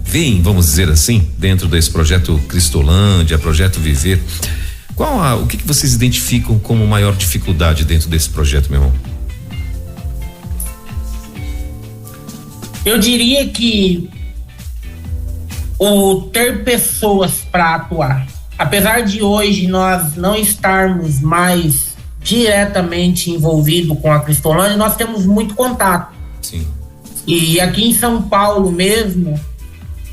veem, vamos dizer assim, dentro desse projeto Cristolândia, projeto Viver? O que vocês identificam como maior dificuldade dentro desse projeto, meu irmão? Eu diria que o ter pessoas para atuar. Apesar de hoje nós não estarmos mais diretamente envolvidos com a Cristolândia, nós temos muito contato. Sim. E aqui em São Paulo mesmo,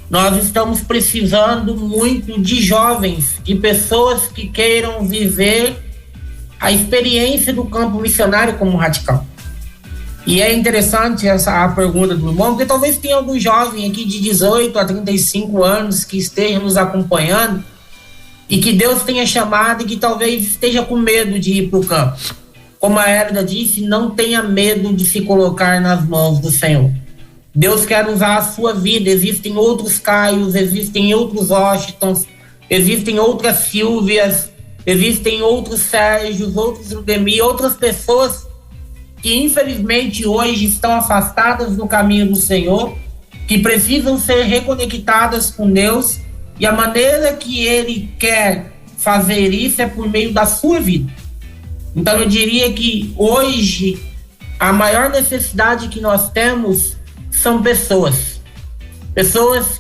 nós estamos precisando muito de jovens, de pessoas que queiram viver a experiência do campo missionário como radical. E é interessante a pergunta do irmão, porque talvez tenha algum jovem aqui de 18 a 35 anos que esteja nos acompanhando e que Deus tenha chamado e que talvez esteja com medo de ir para o campo. Como a Hélida disse, não tenha medo de se colocar nas mãos do Senhor. Deus quer usar a sua vida. Existem outros Caios, existem outros Washingtons, existem outras Silvias, existem outros Sérgios, outros Ludemir, outras pessoas que infelizmente hoje estão afastadas do caminho do Senhor, que precisam ser reconectadas com Deus, e a maneira que Ele quer fazer isso é por meio da sua vida. Então eu diria que hoje a maior necessidade que nós temos são pessoas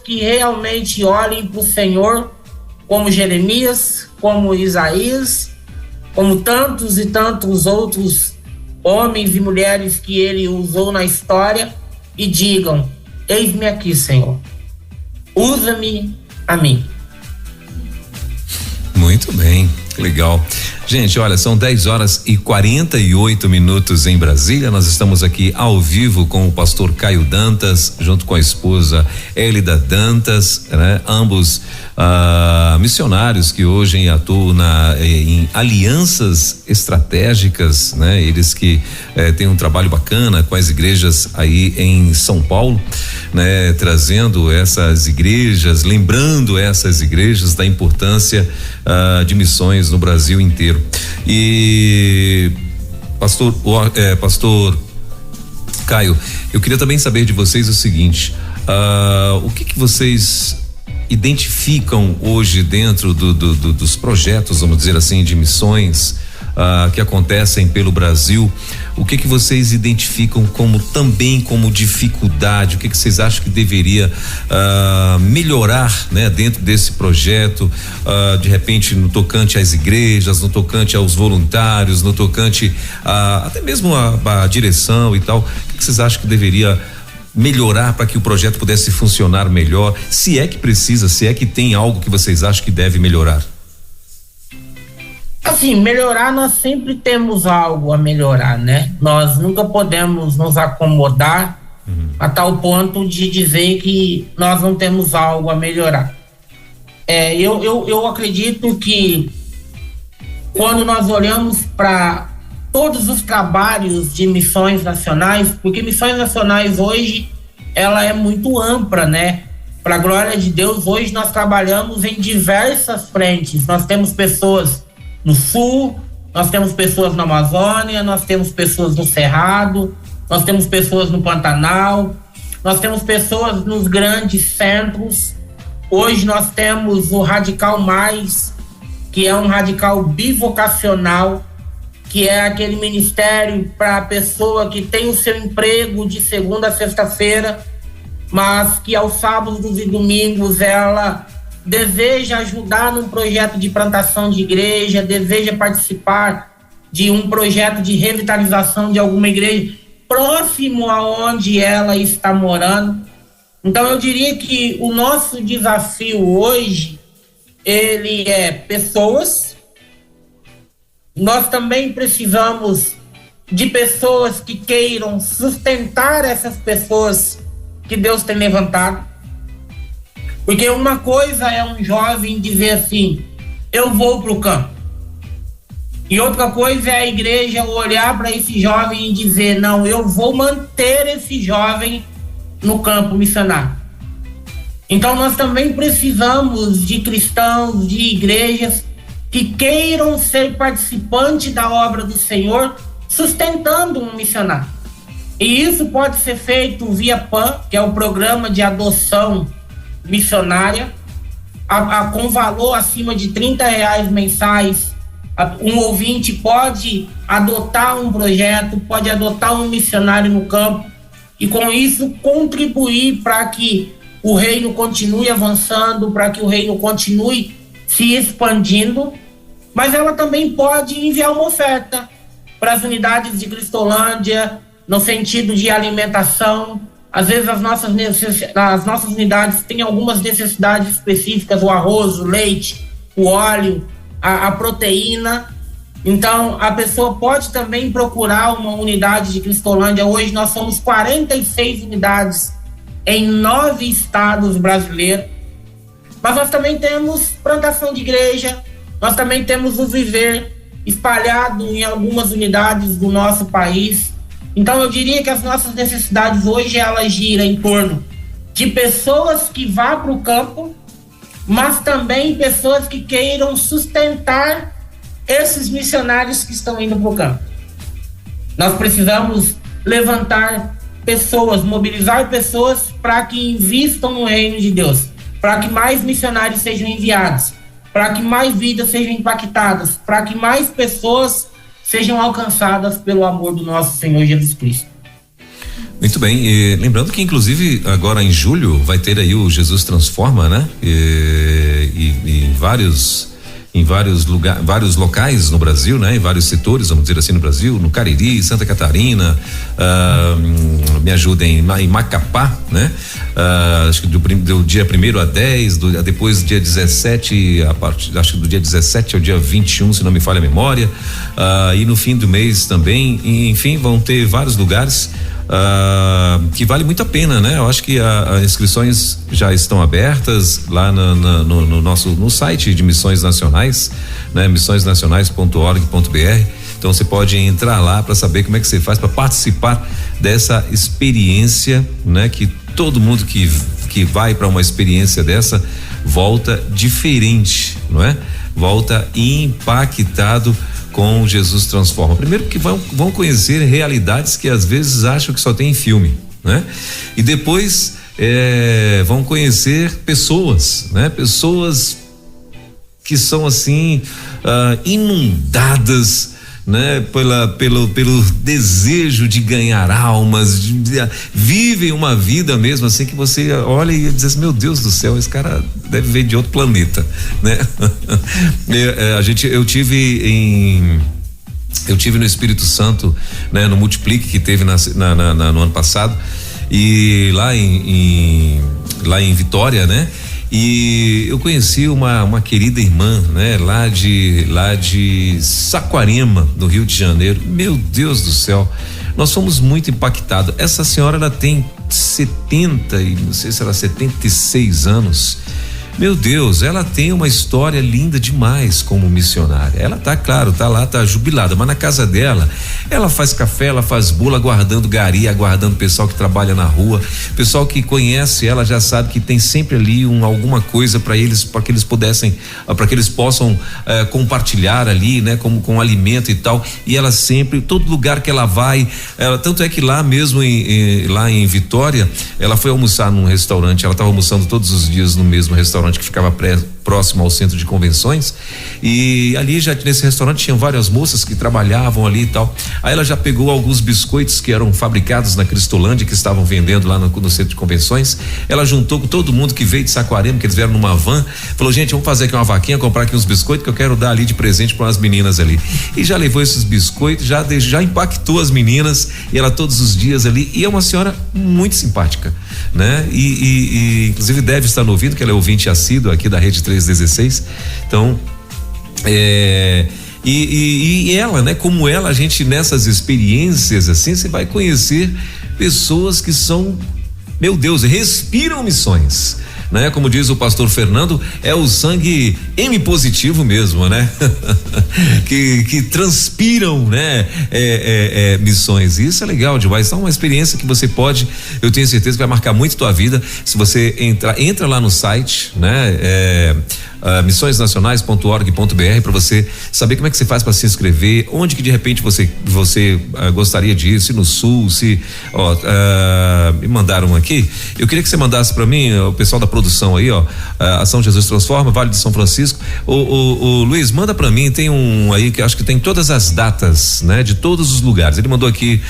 que realmente olhem para o Senhor, como Jeremias, como Isaías, como tantos e tantos outros homens e mulheres que ele usou na história, e digam: eis-me aqui, Senhor, usa-me a mim. Muito bem, legal. Gente, olha, são 10h48 em Brasília. Nós estamos aqui ao vivo com o pastor Caio Dantas, junto com a esposa Hélida Dantas, né? Ambos missionários que hoje atuam em alianças estratégicas, né? Eles que têm um trabalho bacana com as igrejas aí em São Paulo, né? Trazendo essas igrejas, lembrando essas igrejas da importância de missões no Brasil inteiro. E pastor Caio, eu queria também saber de vocês o seguinte: o que vocês identificam hoje dentro dos projetos, vamos dizer assim, de missões que acontecem pelo Brasil? O que vocês identificam como dificuldade? O que vocês acham que deveria melhorar, né, dentro desse projeto, de repente no tocante às igrejas, no tocante aos voluntários, no tocante até mesmo a direção e tal? O que vocês acham que deveria melhorar para que o projeto pudesse funcionar melhor? Se é que precisa, se é que tem algo que vocês acham que deve melhorar? Assim, melhorar, nós sempre temos algo a melhorar, né? Nós nunca podemos nos acomodar a tal ponto de dizer que nós não temos algo a melhorar. Eu acredito que quando nós olhamos para todos os trabalhos de missões nacionais, porque missões nacionais hoje, ela é muito ampla, né? Para a glória de Deus, hoje nós trabalhamos em diversas frentes. Nós temos pessoas no Sul, nós temos pessoas na Amazônia, nós temos pessoas no Cerrado, nós temos pessoas no Pantanal, nós temos pessoas nos grandes centros. Hoje nós temos o Radical Mais, que é um radical bivocacional, que é aquele ministério para a pessoa que tem o seu emprego de segunda a sexta-feira, mas que aos sábados e domingos ela deseja ajudar num projeto de plantação de igreja, deseja participar de um projeto de revitalização de alguma igreja próximo aonde ela está morando. Então eu diria que o nosso desafio hoje, ele é pessoas. Nós também precisamos de pessoas que queiram sustentar essas pessoas que Deus tem levantado. Porque uma coisa é um jovem dizer assim, eu vou para o campo. E outra coisa é a igreja olhar para esse jovem e dizer, não, eu vou manter esse jovem no campo missionário. Então nós também precisamos de cristãos, de igrejas que queiram ser participantes da obra do Senhor, sustentando um missionário. E isso pode ser feito via PAN, que é o Programa de Adoção Missionária, com valor acima de R$30 mensais. Um ouvinte pode adotar um projeto, pode adotar um missionário no campo e com isso contribuir para que o reino continue avançando, para que o reino continue se expandindo, mas ela também pode enviar uma oferta para as unidades de Cristolândia, no sentido de alimentação. Às vezes as nossas unidades têm algumas necessidades específicas, o arroz, o leite, o óleo, a proteína. Então a pessoa pode também procurar uma unidade de Cristolândia. Hoje nós somos 46 unidades em 9 estados brasileiros, mas nós também temos plantação de igreja, nós também temos o Viver espalhado em algumas unidades do nosso país. Então eu diria que as nossas necessidades hoje elas giram em torno de pessoas que vão para o campo, mas também pessoas que queiram sustentar esses missionários que estão indo para o campo. Nós precisamos levantar pessoas, mobilizar pessoas para que invistam no reino de Deus, para que mais missionários sejam enviados, para que mais vidas sejam impactadas, para que mais pessoas sejam alcançadas pelo amor do nosso Senhor Jesus Cristo. Muito bem, e lembrando que inclusive agora em julho vai ter aí o Jesus Transforma, né? E em vários locais no Brasil, né? Em vários setores, vamos dizer assim, no Brasil, no Cariri, Santa Catarina, me ajudem, em Macapá, né? Acho que do dia 1º a 10, depois do dia 17, acho que do dia 17 ao dia 21, se não me falha a memória, e no fim do mês também, e, enfim, vão ter vários lugares que vale muito a pena, né? Eu acho que as inscrições já estão abertas lá no site de Missões Nacionais, né? missõesnacionais.org.br. Então você pode entrar lá para saber como é que você faz para participar dessa experiência, né? Que todo mundo que vai para uma experiência dessa volta diferente, não é? Volta impactado com Jesus Transforma. Primeiro que vão conhecer realidades que às vezes acham que só tem em filme, né? E depois vão conhecer pessoas, né? Pessoas que são assim inundadas, né? Pelo desejo de ganhar almas, vivem uma vida mesmo assim que você olha e diz assim, meu Deus do céu, esse cara deve vir de outro planeta, né? Eu tive no Espírito Santo, né? No Multiplique que teve no ano passado, e lá em Vitória, né? E eu conheci uma querida irmã, né? Lá de Saquarema, no Rio de Janeiro. Meu Deus do céu, nós fomos muito impactados. Essa senhora, ela tem 76 anos. Meu Deus, ela tem uma história linda demais como missionária. Ela tá jubilada, mas na casa dela, ela faz café, ela faz bolo, aguardando gari, aguardando o pessoal que trabalha na rua. Pessoal que conhece ela já sabe que tem sempre ali alguma coisa para eles, para que eles possam compartilhar ali, né? Como com alimento e tal. E ela sempre, todo lugar que ela vai, tanto é que lá mesmo lá em Vitória, ela foi almoçar num restaurante, ela estava almoçando todos os dias no mesmo restaurante que ficava próximo ao centro de convenções, e ali já nesse restaurante tinham várias moças que trabalhavam ali e tal. Aí ela já pegou alguns biscoitos que eram fabricados na Cristolândia, que estavam vendendo lá no centro de convenções. Ela juntou com todo mundo que veio de Saquarema, que eles vieram numa van, falou: gente, vamos fazer aqui uma vaquinha, comprar aqui uns biscoitos que eu quero dar ali de presente para as meninas ali. E já levou esses biscoitos, já impactou as meninas, e ela todos os dias ali, e é uma senhora muito simpática, né? E inclusive deve estar no ouvido, que ela é ouvinte assídua aqui da Rede 316. Então, e ela, né? Como ela, a gente nessas experiências assim, você vai conhecer pessoas que são, meu Deus, respiram missões, né? Como diz o pastor Fernando, é o sangue M positivo mesmo, né? que transpiram, né? Missões. E isso é legal demais. Então, uma experiência que você pode, eu tenho certeza que vai marcar muito tua vida. Se você entra lá no site, né? Missõesnacionais.org.br, para você saber como é que você faz para se inscrever, onde que de repente você gostaria de ir, se no sul, me mandaram aqui, eu queria que você mandasse para mim, o pessoal da produção aí, Ação Jesus Transforma, Vale de São Francisco. O Luiz, manda para mim, tem um aí que acho que tem todas as datas, né, de todos os lugares. Ele mandou aqui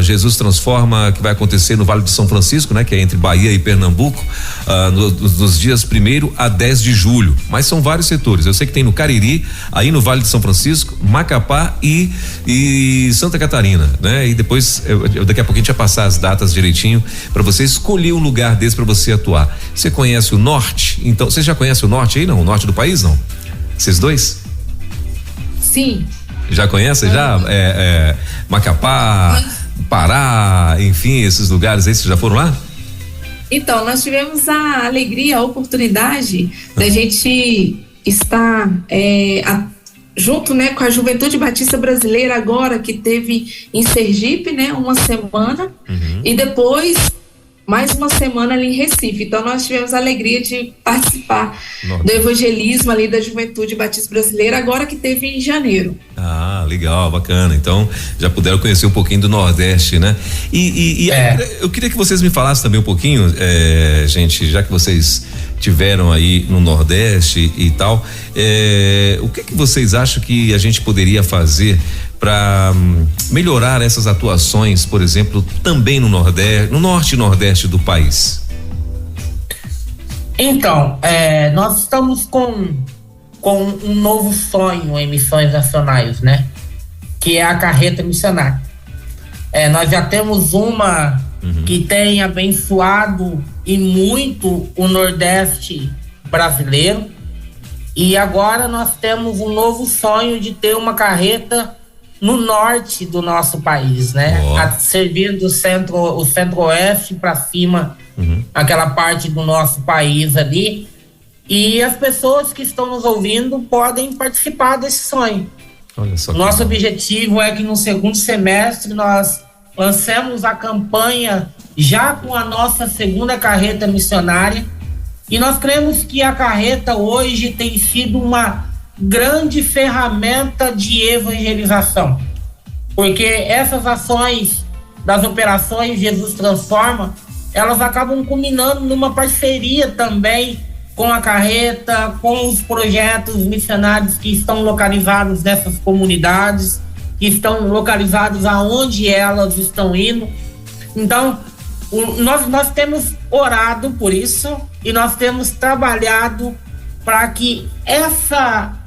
Jesus Transforma, que vai acontecer no Vale de São Francisco, né, que é entre Bahia e Pernambuco, nos dias 1º a 10 de julho. Mas são vários setores. Eu sei que tem no Cariri, aí no Vale de São Francisco, Macapá e Santa Catarina, né? E depois daqui a pouco a gente vai passar as datas direitinho para você escolher um lugar desse para você atuar. Você conhece o norte? Então, você já conhece o norte aí, não? O norte do país, não? Vocês dois? Sim. Já conhece? Já? Macapá, Pará, enfim, esses lugares aí, vocês já foram lá? Então, nós tivemos a alegria, a oportunidade da gente estar junto, né, com a Juventude Batista Brasileira agora, que teve em Sergipe, né, uma semana, e depois mais uma semana ali em Recife. Então, nós tivemos a alegria de participar do evangelismo ali da Juventude Batista Brasileira, agora que teve em janeiro. Ah, legal, bacana. Então, já puderam conhecer um pouquinho do Nordeste, né? Eu queria que vocês me falassem também um pouquinho, gente, já que vocês tiveram aí no Nordeste e tal, o que vocês acham que a gente poderia fazer para melhorar essas atuações, por exemplo, também no Nordeste, no Norte e Nordeste do país? Então, nós estamos com um novo sonho em Missões Nacionais, né? Que é a carreta missionária. Nós já temos uma que tem abençoado e muito o Nordeste brasileiro, e agora nós temos um novo sonho de ter uma carreta no norte do nosso país, né? Servindo o centro-oeste para cima, aquela parte do nosso país ali. E as pessoas que estão nos ouvindo podem participar desse sonho. Olha só. Nosso objetivo é que no segundo semestre nós lancemos a campanha já com a nossa segunda carreta missionária, e nós cremos que a carreta hoje tem sido uma grande ferramenta de evangelização, porque essas ações das operações Jesus Transforma, elas acabam culminando numa parceria também com a carreta, com os projetos missionários que estão localizados nessas comunidades, que estão localizados aonde elas estão indo. Então, nós temos orado por isso e nós temos trabalhado para que essa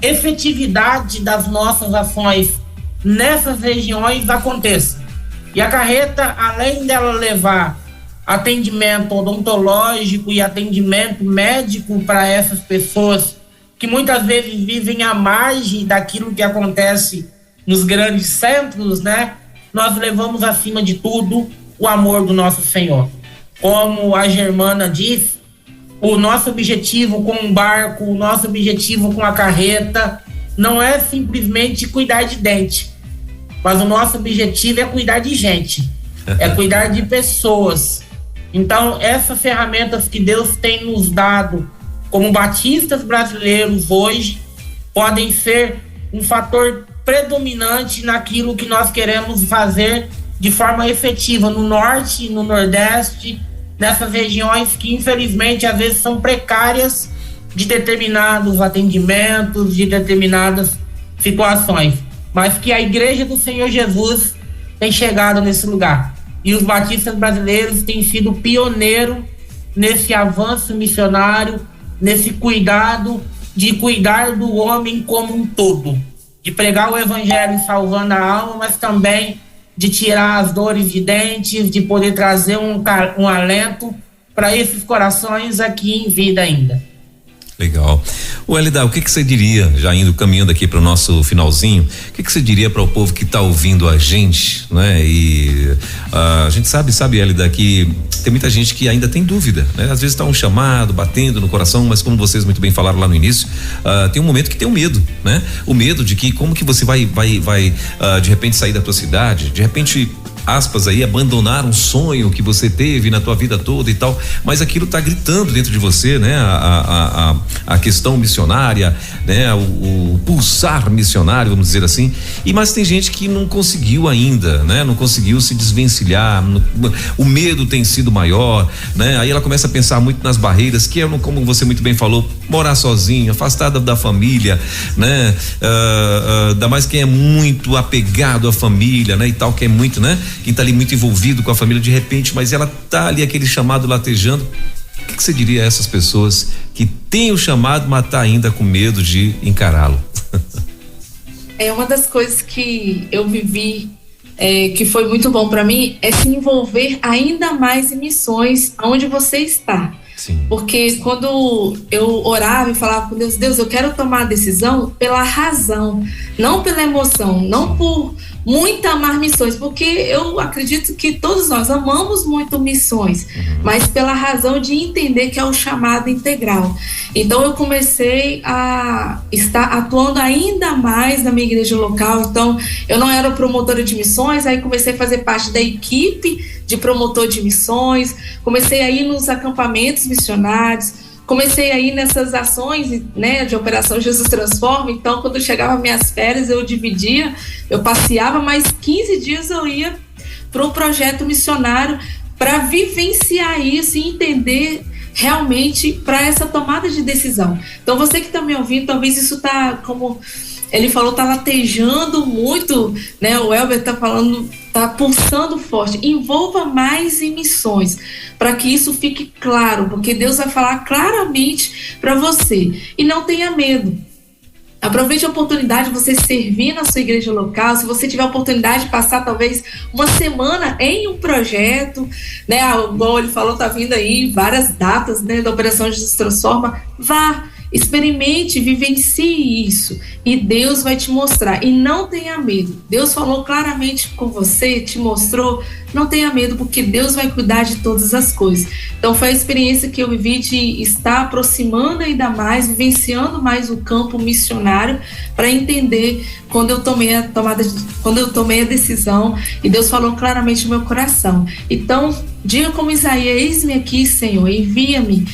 efetividade das nossas ações nessas regiões aconteça. E a carreta, além dela levar atendimento odontológico e atendimento médico para essas pessoas que muitas vezes vivem à margem daquilo que acontece nos grandes centros, né? Nós levamos acima de tudo o amor do nosso Senhor. Como a Germana disse, o nosso objetivo com o barco, o nosso objetivo com a carreta não é simplesmente cuidar de dente, mas o nosso objetivo é cuidar de gente, é cuidar de pessoas. Então, essas ferramentas que Deus tem nos dado como batistas brasileiros hoje podem ser um fator predominante naquilo que nós queremos fazer de forma efetiva no Norte e no Nordeste, nessas regiões que infelizmente às vezes são precárias de determinados atendimentos, de determinadas situações, mas que a Igreja do Senhor Jesus tem chegado nesse lugar. E os batistas brasileiros têm sido pioneiros nesse avanço missionário, nesse cuidado de cuidar do homem como um todo, de pregar o evangelho salvando a alma, mas também de tirar as dores de dentes, de poder trazer um alento para esses corações aqui em vida ainda. Legal. O Elida, o que você diria, já caminhando aqui para o nosso finalzinho, o que você diria para o povo que está ouvindo a gente, né? E a gente sabe, Elida, que tem muita gente que ainda tem dúvida, né? Às vezes está um chamado batendo no coração, mas como vocês muito bem falaram lá no início, tem um momento que tem o medo, né? O medo de que como que você vai de repente sair da tua cidade, de repente, aspas aí, abandonar um sonho que você teve na tua vida toda e tal, mas aquilo tá gritando dentro de você, né? A questão missionária, né? O pulsar missionário, vamos dizer assim, mas tem gente que não conseguiu ainda, né? Não conseguiu se desvencilhar, o medo tem sido maior, né? Aí ela começa a pensar muito nas barreiras, que é, como você muito bem falou, morar sozinha, afastada da família, né? Ainda mais quem é muito apegado à família, né? E tal, que é muito, né? Quem tá ali muito envolvido com a família, de repente, mas ela tá ali aquele chamado latejando. O que você diria a essas pessoas que têm o chamado, mas tá ainda com medo de encará-lo? É uma das coisas que eu vivi, que foi muito bom para mim, é se envolver ainda mais em missões onde você está. Sim. Porque quando eu orava e falava com Deus, eu quero tomar a decisão pela razão, não pela emoção, não por muito amar missões, porque eu acredito que todos nós amamos muito missões, mas pela razão de entender que é o chamado integral. Então eu comecei a estar atuando ainda mais na minha igreja local. Então eu não era promotora de missões, aí comecei a fazer parte da equipe de promotor de missões, comecei a ir nos acampamentos missionários, comecei a ir nessas ações, né, de Operação Jesus Transforma. Então, quando chegava minhas férias, eu dividia, eu passeava, mais 15 dias eu ia para um projeto missionário para vivenciar isso e entender realmente para essa tomada de decisão. Então, você que está me ouvindo, talvez isso está, como ele falou, tá latejando muito, né? O Elber tá falando, tá pulsando forte. Envolva mais em missões, para que isso fique claro, porque Deus vai falar claramente para você. E não tenha medo. Aproveite a oportunidade de você servir na sua igreja local. Se você tiver a oportunidade de passar talvez uma semana em um projeto, né? Igual ele falou, tá vindo aí várias datas, né, da Operação Jesus Transforma. Vá, experimente, vivencie isso e Deus vai te mostrar. E não tenha medo. Deus falou claramente com você, te mostrou. Não tenha medo, porque Deus vai cuidar de todas as coisas. Então foi a experiência que eu vivi de estar aproximando ainda mais, vivenciando mais o campo missionário, para entender quando eu tomei a decisão e Deus falou claramente no meu coração. Então diga como Isaías: eis-me aqui, Senhor, envia-me.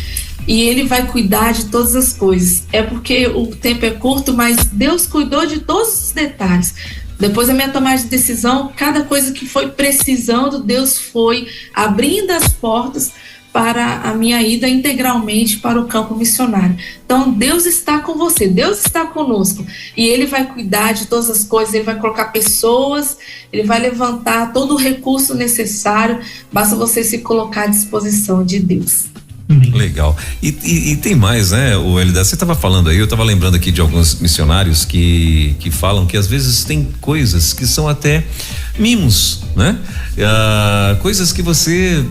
E Ele vai cuidar de todas as coisas. É porque o tempo é curto, mas Deus cuidou de todos os detalhes. Depois da minha tomada de decisão, cada coisa que foi precisando, Deus foi abrindo as portas para a minha ida integralmente para o campo missionário. Então Deus está com você, Deus está conosco, e Ele vai cuidar de todas as coisas. Ele vai colocar pessoas, Ele vai levantar todo o recurso necessário, basta você se colocar à disposição de Deus. Legal. E tem mais, né, o Elida? Você estava falando aí, eu estava lembrando aqui de alguns missionários que falam que às vezes tem coisas que são até mimos, né? Coisas que você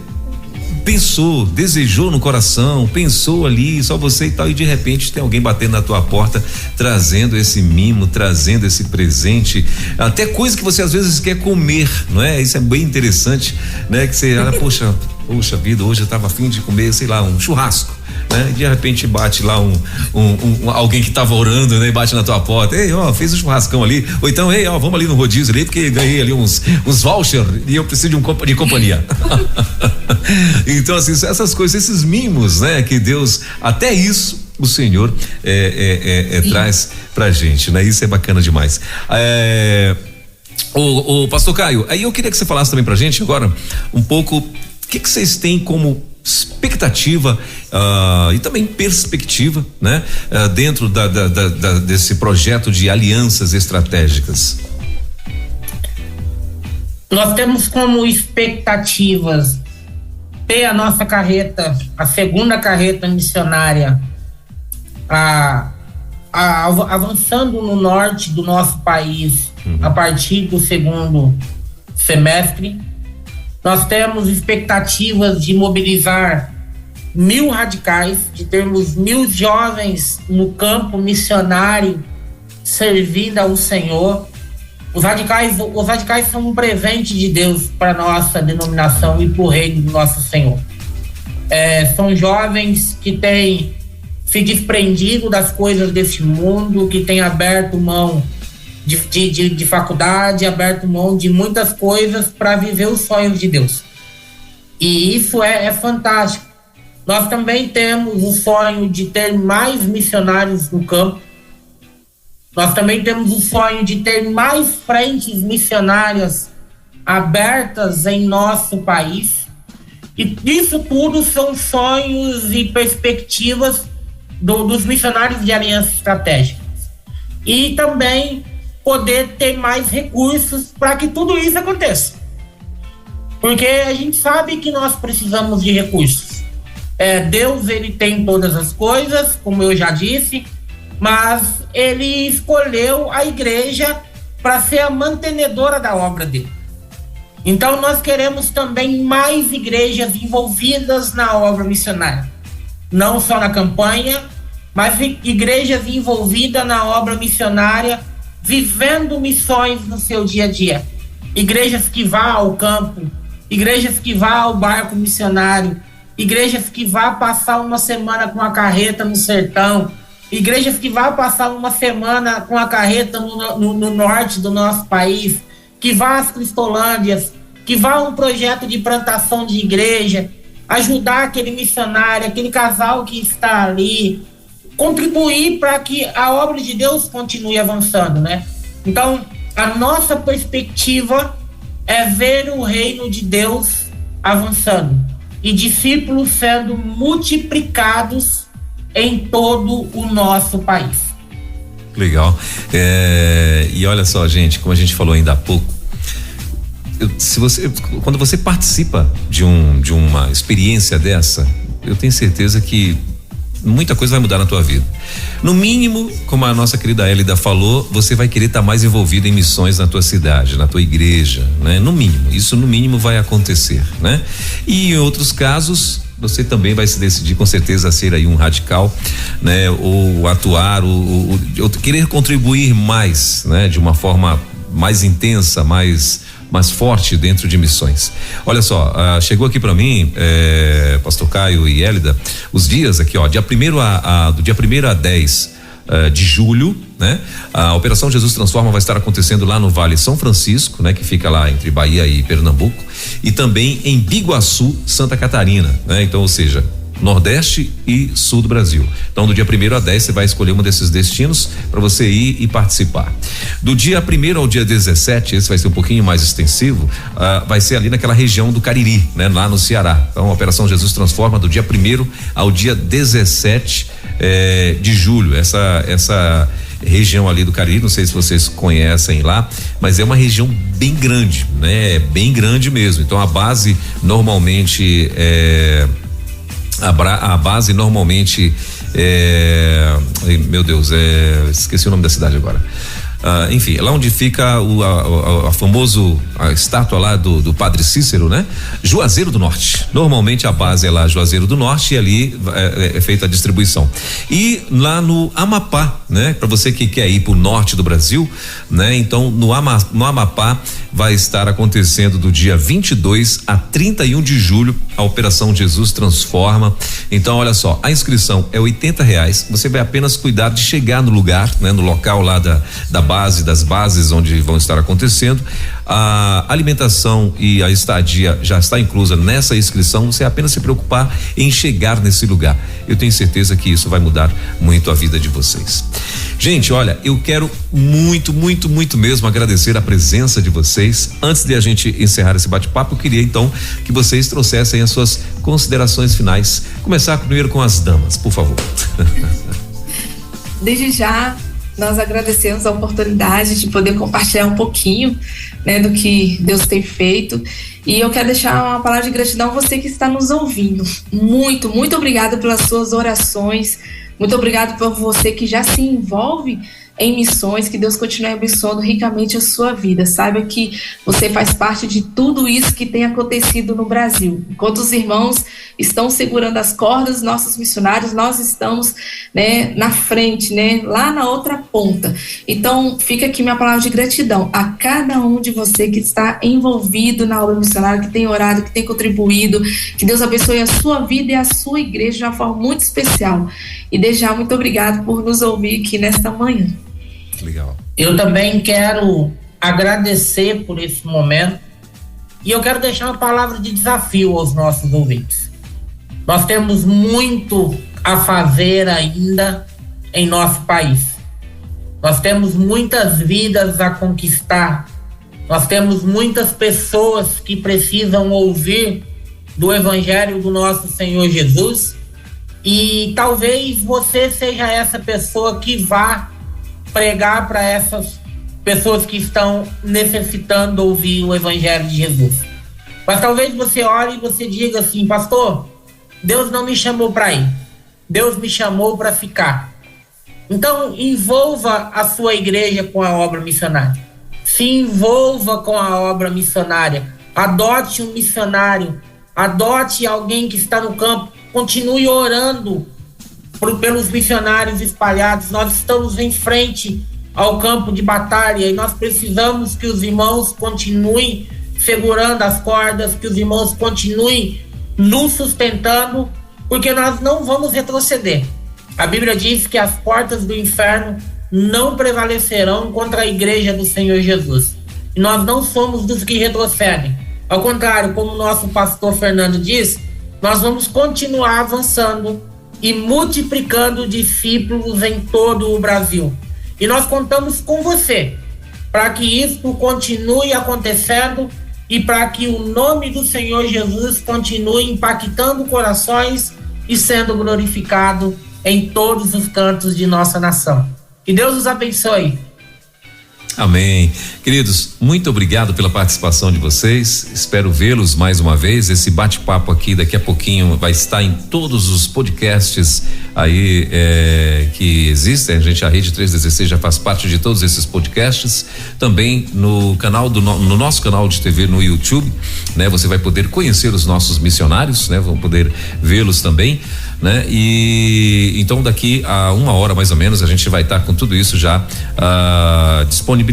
pensou, desejou no coração, pensou ali, só você e tal, e de repente tem alguém batendo na tua porta, trazendo esse mimo, trazendo esse presente, até coisa que você às vezes quer comer, não é? Isso é bem interessante, né? Que você olha, poxa vida, hoje eu tava a fim de comer, sei lá, um churrasco, né? E de repente bate lá alguém que tava orando, né? E bate na tua porta: ei, ó, fez um churrascão ali, ou então, ei, ó, vamos ali no rodízio ali, porque ganhei ali uns vouchers e eu preciso de companhia. Então, assim, essas coisas, esses mimos, né? Que Deus, até isso, o Senhor traz pra gente, né? Isso é bacana demais. O pastor Caio, aí eu queria que você falasse também pra gente agora um pouco, o que vocês têm como expectativa e também perspectiva, né? Dentro desse projeto de alianças estratégicas. Nós temos como expectativas ter a nossa carreta, a segunda carreta missionária, avançando no norte do nosso país, a partir do segundo semestre. Nós temos expectativas de mobilizar 1.000 radicais, de termos 1.000 jovens no campo missionário servindo ao Senhor. Os radicais são um presente de Deus para a nossa denominação e para o reino do nosso Senhor. São jovens que têm se desprendido das coisas desse mundo, que têm aberto mão de faculdade, aberto mão de muitas coisas para viver os sonhos de Deus. E isso é fantástico. Nós também temos o sonho de ter mais missionários no campo. Nós também temos o sonho de ter mais frentes missionárias abertas em nosso país. E isso tudo são sonhos e perspectivas dos missionários de aliança estratégica. E também poder ter mais recursos para que tudo isso aconteça. Porque a gente sabe que nós precisamos de recursos. Deus, ele tem todas as coisas, como eu já disse, mas ele escolheu a igreja para ser a mantenedora da obra dele. Então nós queremos também mais igrejas envolvidas na obra missionária. Não só na campanha, mas igrejas envolvidas na obra missionária, vivendo missões no seu dia a dia. Igrejas que vão ao campo, igrejas que vão ao barco missionário, igrejas que vão passar uma semana com a carreta no sertão, igrejas que vão passar uma semana com a carreta no norte do nosso país, que vão às Cristolândias, que vão a um projeto de plantação de igreja, ajudar aquele missionário, aquele casal que está ali, contribuir para que a obra de Deus continue avançando, né? Então, a nossa perspectiva é ver o reino de Deus avançando e discípulos sendo multiplicados em todo o nosso país. Legal. E olha só, gente, como a gente falou ainda há pouco, quando você participa de uma experiência dessa, eu tenho certeza que muita coisa vai mudar na tua vida. No mínimo, como a nossa querida Hélida falou, você vai querer estar mais envolvido em missões na tua cidade, na tua igreja, né? No mínimo, isso no mínimo vai acontecer, né? E em outros casos, você também vai se decidir com certeza a ser aí um radical, né? Ou atuar, ou querer contribuir mais, né? De uma forma mais intensa, mais forte dentro de missões. Olha só, chegou aqui para mim, Pastor Caio e Hélida, os dias aqui, ó, do dia 1º a 10 de julho, né? A Operação Jesus Transforma vai estar acontecendo lá no Vale São Francisco, né? Que fica lá entre Bahia e Pernambuco, e também em Biguaçu, Santa Catarina, né? Então, ou seja, Nordeste e Sul do Brasil. Então, do dia 1º a 10 você vai escolher um desses destinos para você ir e participar. Do dia 1º ao dia 17, esse vai ser um pouquinho mais extensivo, vai ser ali naquela região do Cariri, né? Lá no Ceará. Então, a Operação Jesus Transforma do dia 1º ao dia 17 de julho. Essa região ali do Cariri, não sei se vocês conhecem lá, mas é uma região bem grande, né? Bem grande mesmo. Então, a base normalmente a base normalmente meu Deus, esqueci o nome da cidade agora. Enfim, lá onde fica a estátua lá do Padre Cícero, né? Juazeiro do Norte. Normalmente a base é lá Juazeiro do Norte e ali é feita a distribuição. E lá no Amapá, né? Para você que quer ir pro norte do Brasil, né? Então no Amapá vai estar acontecendo do dia 22 a 31 de julho a Operação Jesus Transforma. Então olha só, a inscrição é R$80. Você vai apenas cuidar de chegar no lugar, né? No local lá da base base das bases onde vão estar acontecendo. A alimentação e a estadia já está inclusa nessa inscrição. Você apenas se preocupar em chegar nesse lugar. Eu tenho certeza que isso vai mudar muito a vida de vocês. Gente, olha, eu quero muito mesmo agradecer a presença de vocês. Antes de a gente encerrar esse bate-papo, eu queria então que vocês trouxessem as suas considerações finais. Começar primeiro com as damas, por favor. Desde já, nós agradecemos a oportunidade de poder compartilhar um pouquinho, né, do que Deus tem feito. E eu quero deixar uma palavra de gratidão a você que está nos ouvindo. Muito obrigada pelas suas orações. Muito obrigado por você que já se envolve em missões, que Deus continue abençoando ricamente a sua vida. Saiba que você faz parte de tudo isso que tem acontecido no Brasil. Enquanto os irmãos estão segurando as cordas, nossos missionários, nós estamos, né, na frente, né, lá na outra ponta. Então, fica aqui minha palavra de gratidão a cada um de você que está envolvido na obra missionária, que tem orado, que tem contribuído. Que Deus abençoe a sua vida e a sua igreja de uma forma muito especial. E desde já, muito obrigado por nos ouvir aqui nesta manhã. Legal. Eu também quero agradecer por esse momento e eu quero deixar uma palavra de desafio aos nossos ouvintes. Nós temos muito a fazer ainda em nosso país. Nós temos muitas vidas a conquistar. Nós temos muitas pessoas que precisam ouvir do Evangelho do nosso Senhor Jesus, e talvez você seja essa pessoa que vá pregar para essas pessoas que estão necessitando ouvir o Evangelho de Jesus. Mas talvez você olhe e você diga assim: pastor, Deus não me chamou para ir, Deus me chamou para ficar. Então envolva a sua igreja com a obra missionária, se envolva com a obra missionária, adote um missionário, adote alguém que está no campo, continue orando pelos missionários espalhados. Nós estamos em frente ao campo de batalha e nós precisamos que os irmãos continuem segurando as cordas, que os irmãos continuem nos sustentando, porque nós não vamos retroceder. A Bíblia diz que as portas do inferno não prevalecerão contra a igreja do Senhor Jesus. E nós não somos dos que retrocedem. Ao contrário, como o nosso pastor Fernando diz, nós vamos continuar avançando e multiplicando discípulos em todo o Brasil. E nós contamos com você para que isso continue acontecendo e para que o nome do Senhor Jesus continue impactando corações e sendo glorificado em todos os cantos de nossa nação. Que Deus os abençoe. Amém. Queridos, muito obrigado pela participação de vocês. Espero vê-los mais uma vez. Esse bate-papo aqui daqui a pouquinho vai estar em todos os podcasts aí que existem. A Rede 316 já faz parte de todos esses podcasts. Também no canal no nosso canal de TV no YouTube, né? Você vai poder conhecer os nossos missionários, né? Vão poder vê-los também, né? E então daqui a 1 hora mais ou menos a gente vai estar com tudo isso já disponibilizado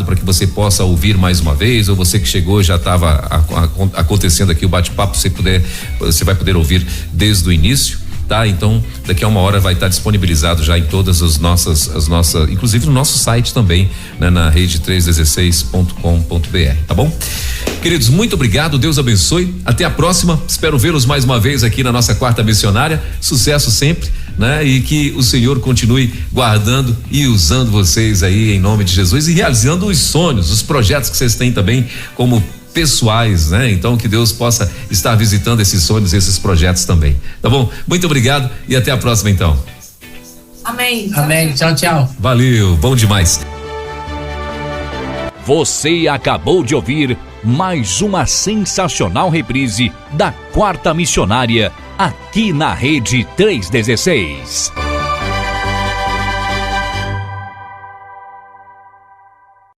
para que você possa ouvir mais uma vez, ou você que chegou já estava acontecendo aqui o bate-papo, você vai poder ouvir desde o início, tá? Então daqui a 1 hora vai estar disponibilizado já em todas as nossas, inclusive no nosso site também, né? Na rede316.com.br, tá bom? Queridos, muito obrigado, Deus abençoe, até a próxima, espero vê-los mais uma vez aqui na nossa Quarta Missionária, sucesso sempre, né? E que o Senhor continue guardando e usando vocês aí em nome de Jesus e realizando os sonhos, os projetos que vocês têm também como pessoais, né? Então que Deus possa estar visitando esses sonhos, esses projetos também, tá bom? Muito obrigado e até a próxima então. Amém. Amém. Tchau, tchau. Valeu, bom demais. Você acabou de ouvir mais uma sensacional reprise da Quarta Missionária aqui na Rede 316.